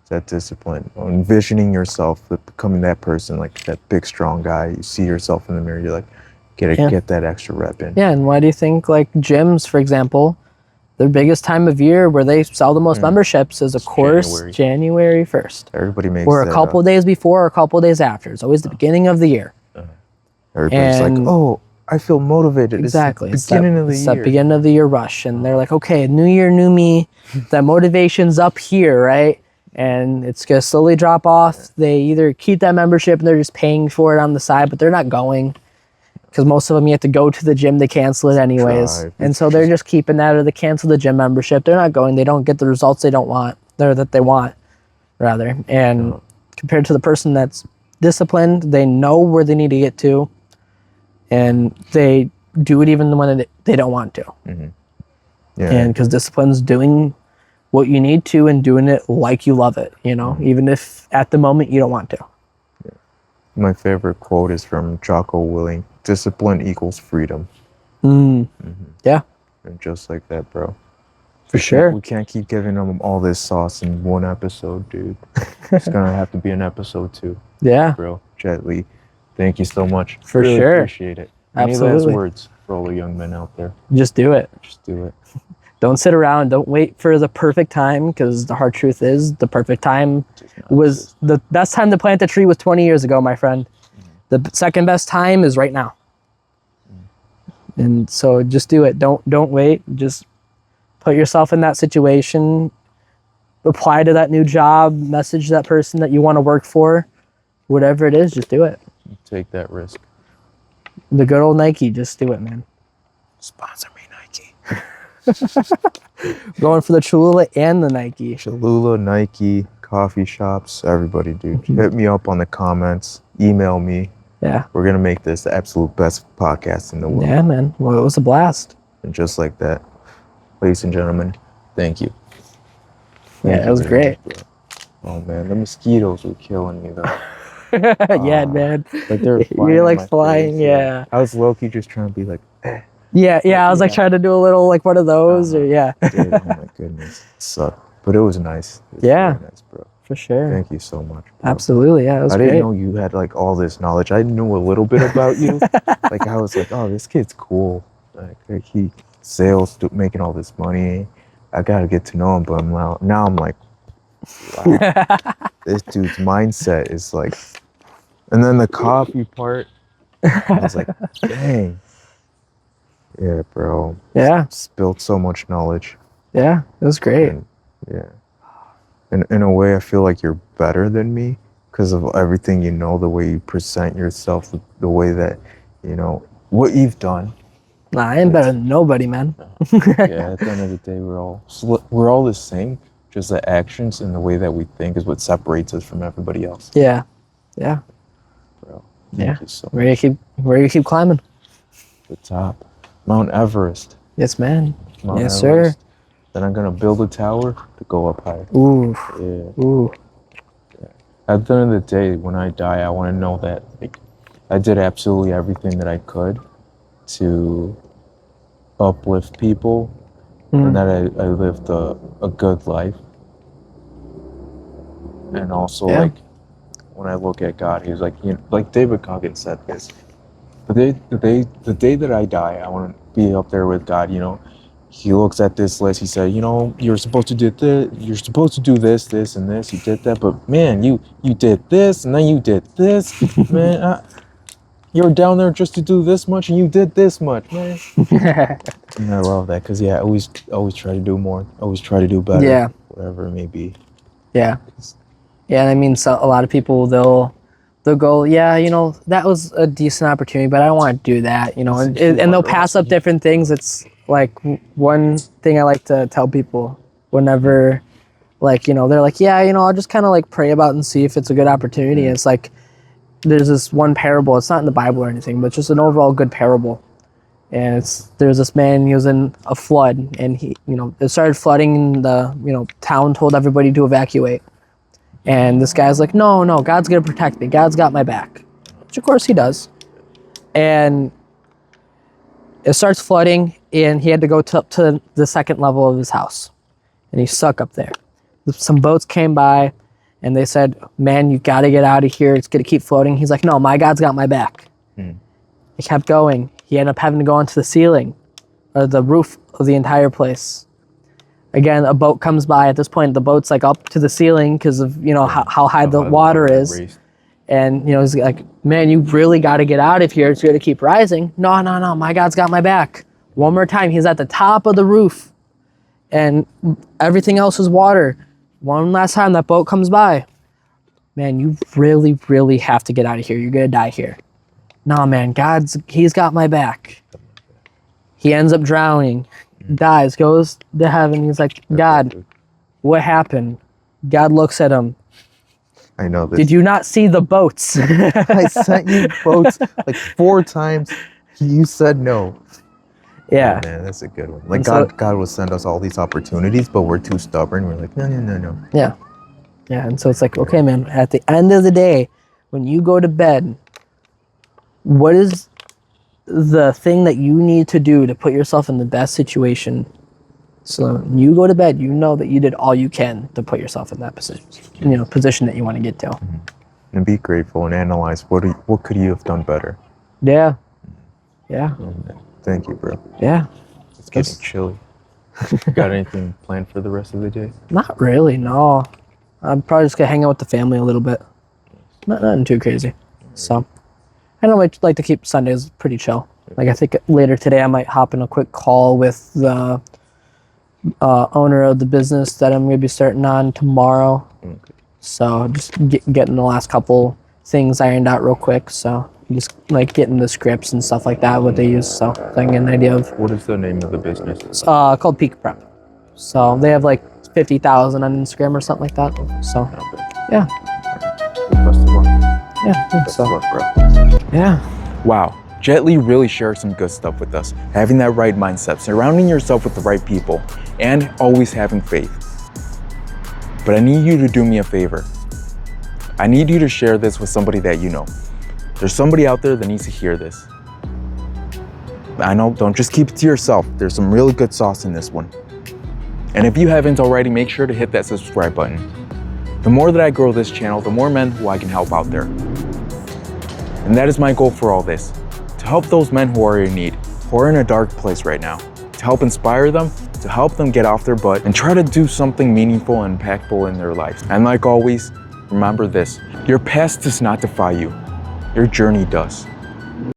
it's that discipline. Envisioning yourself becoming that person, like that big strong guy. You see yourself in the mirror, you're like, get that extra rep in.
Yeah, and why do you think like gyms, for example, their biggest time of year where they sell the most memberships is, of course, January 1st.
Everybody makes
or a couple days before or a couple days after. It's always the beginning of the year.
Everybody's like, oh, I feel motivated.
Exactly.
It's the beginning of the year.
That beginning of the year rush. And they're like, okay, new year, new me. That motivation's up here, right? And it's going to slowly drop off. They either keep that membership and they're just paying for it on the side, but they're not going. Because most of them, you have to go to the gym, they cancel it anyways. And so they're just keeping that, or they cancel the gym membership. They're not going. They don't get the results they want, rather. And compared to the person that's disciplined, they know where they need to get to, and they do it even when they don't want to. And because discipline's doing what you need to and doing it like you love it, you know, even if at the moment you don't want to.
My favorite quote is from Jocko Willing: discipline equals freedom.
Yeah.
And just like that, bro.
For sure.
We can't keep giving them all this sauce in one episode, dude. It's gonna have to be an episode 2.
Yeah.
Bro, Jetli, thank you so much.
For
really
sure.
Appreciate it.
Absolutely.
Any last words for all the young men out there?
Just do it.
Just do it.
Don't sit around. Don't wait for the perfect time, because the hard truth is the perfect time was the best time to plant the tree was 20 years ago, my friend. The second best time is right now. And so just do it. Don't wait. Just put yourself in that situation. Apply to that new job. Message that person that you want to work for. Whatever it is, just do it.
Take that risk.
The good old Nike, just do it, man.
Sponsor me, Nike.
Going for the Cholula and the Nike.
Cholula, Nike, coffee shops, everybody, dude. Hit me up on the comments. Email me.
Yeah.
We're going to make this the absolute best podcast in the world.
Yeah, man. Well, it was a blast.
And just like that, ladies and gentlemen, thank you.
Yeah, it was great.
Much, oh, man. The mosquitoes were killing me, though.
Yeah, man.
Like they're flying.
You're like flying, face. Yeah.
I was low-key just trying to be like, eh.
Yeah, I was like trying to do a little like one of those, or yeah.
Dude, oh my goodness, it sucked, but it was nice. It was
really
nice, bro.
For sure.
Thank you so much, bro.
Absolutely, yeah, it was
I
great.
didn't know you had like all this knowledge. I knew a little bit about you. Like I was like, oh, this kid's cool. Like he sales, making all this money. I gotta get to know him. But now I'm like, wow, this dude's mindset is like. And then the coffee part, I was like, dang. Yeah, bro.
Yeah.
Spilled so much knowledge.
Yeah, it was great.
And, yeah. In a way, I feel like you're better than me because of everything you know, the way you present yourself, the way that, you know, what you've done.
Nah, I ain't better than nobody, man.
Yeah, at the end of the day, we're all the same. Just the actions and the way that we think is what separates us from everybody else.
Yeah. Yeah.
Bro,
Yeah.
thank you so much.
Where you keep climbing.
The top. Mount Everest.
Yes, man.
Mount
Yes,
Everest. Then I'm gonna build a tower to go up high.
Ooh.
Yeah.
Ooh.
At the end of the day, when I die, I want to know that like, I did absolutely everything that I could to uplift people, and that I lived a good life. And also, like, when I look at God, He's like, you know, like David Coggins said this. The day that I die, I want to be up there with God. You know, He looks at this list. He said, you know, you're supposed to do this. You're supposed to do this, this, and this. You did that, but man, you did this, and then you did this, man. You're down there just to do this much, and you did this much, man. And I love that because I always try to do more. Always try to do better.
Yeah.
Whatever it may be.
Yeah. Yeah, and I mean, so a lot of people they'll go, yeah, you know, that was a decent opportunity, but I don't want to do that, you know, and they'll pass up different things. It's like one thing I like to tell people whenever, like, you know, they're like, yeah, you know, I'll just kind of like pray about and see if it's a good opportunity. It's like there's this one parable. It's not in the Bible or anything, but just an overall good parable. And there's this man. He was in a flood, and he, you know, it started flooding. And the, you know, town told everybody to evacuate. And this guy's like, no, God's going to protect me. God's got my back. Which, of course, he does. And it starts flooding, and he had to go up to the second level of his house. And he's stuck up there. Some boats came by, and they said, man, you got to get out of here. It's going to keep floating. He's like, no, my God's got my back. He kept going. He ended up having to go onto the ceiling, or the roof of the entire place. Again, a boat comes by. At this point, the boat's like up to the ceiling because of, you know, how high the water is. And, you know, he's like, man, you really got to get out of here. It's going to keep rising. No, my God's got my back. One more time. He's at the top of the roof, and everything else is water. One last time, that boat comes by. Man, you really, really have to get out of here. You're going to die here. No, man, He's got my back. He ends up drowning. Dies, goes to heaven. He's like, God, what happened? God looks at him.
I know this.
Did you not see the boats?
I sent you boats like 4 times. You said no.
Yeah.
Oh, man, that's a good one. Like God will send us all these opportunities, but we're too stubborn. We're like, no.
Yeah. Yeah, and so it's like, okay, man, at the end of the day, when you go to bed, what is the thing that you need to do to put yourself in the best situation? So when you go to bed, you know that you did all you can to put yourself in that position, you know, position that you want to get to.
And be grateful and analyze what could you have done better.
Yeah.
Thank you, bro.
Yeah.
It's getting chilly. Got anything planned for the rest of the day?
Not really, no. I'm probably just gonna hang out with the family a little bit. Nothing too crazy. So I know I like to keep Sundays pretty chill. Like I think later today I might hop in a quick call with the owner of the business that I'm gonna be starting on tomorrow.
Okay.
So just getting the last couple things ironed out real quick. So just like getting the scripts and stuff like that, what they use. So I can get an idea of.
What is the name of the business?
It's called Peak Prep. So they have like 50,000 on Instagram or something like that. So yeah.
Best of luck.
Yeah.
Best of luck, bro.
Yeah.
Wow, Jetli really shared some good stuff with us. Having that right mindset, surrounding yourself with the right people, and always having faith. But I need you to do me a favor. I need you to share this with somebody that you know. There's somebody out there that needs to hear this. I know, don't just keep it to yourself. There's some really good sauce in this one. And if you haven't already, make sure to hit that subscribe button. The more that I grow this channel, the more men who I can help out there. And that is my goal for all this, to help those men who are in need, who are in a dark place right now, to help inspire them, to help them get off their butt and try to do something meaningful and impactful in their lives. And like always, remember this, your past does not define you, your journey does.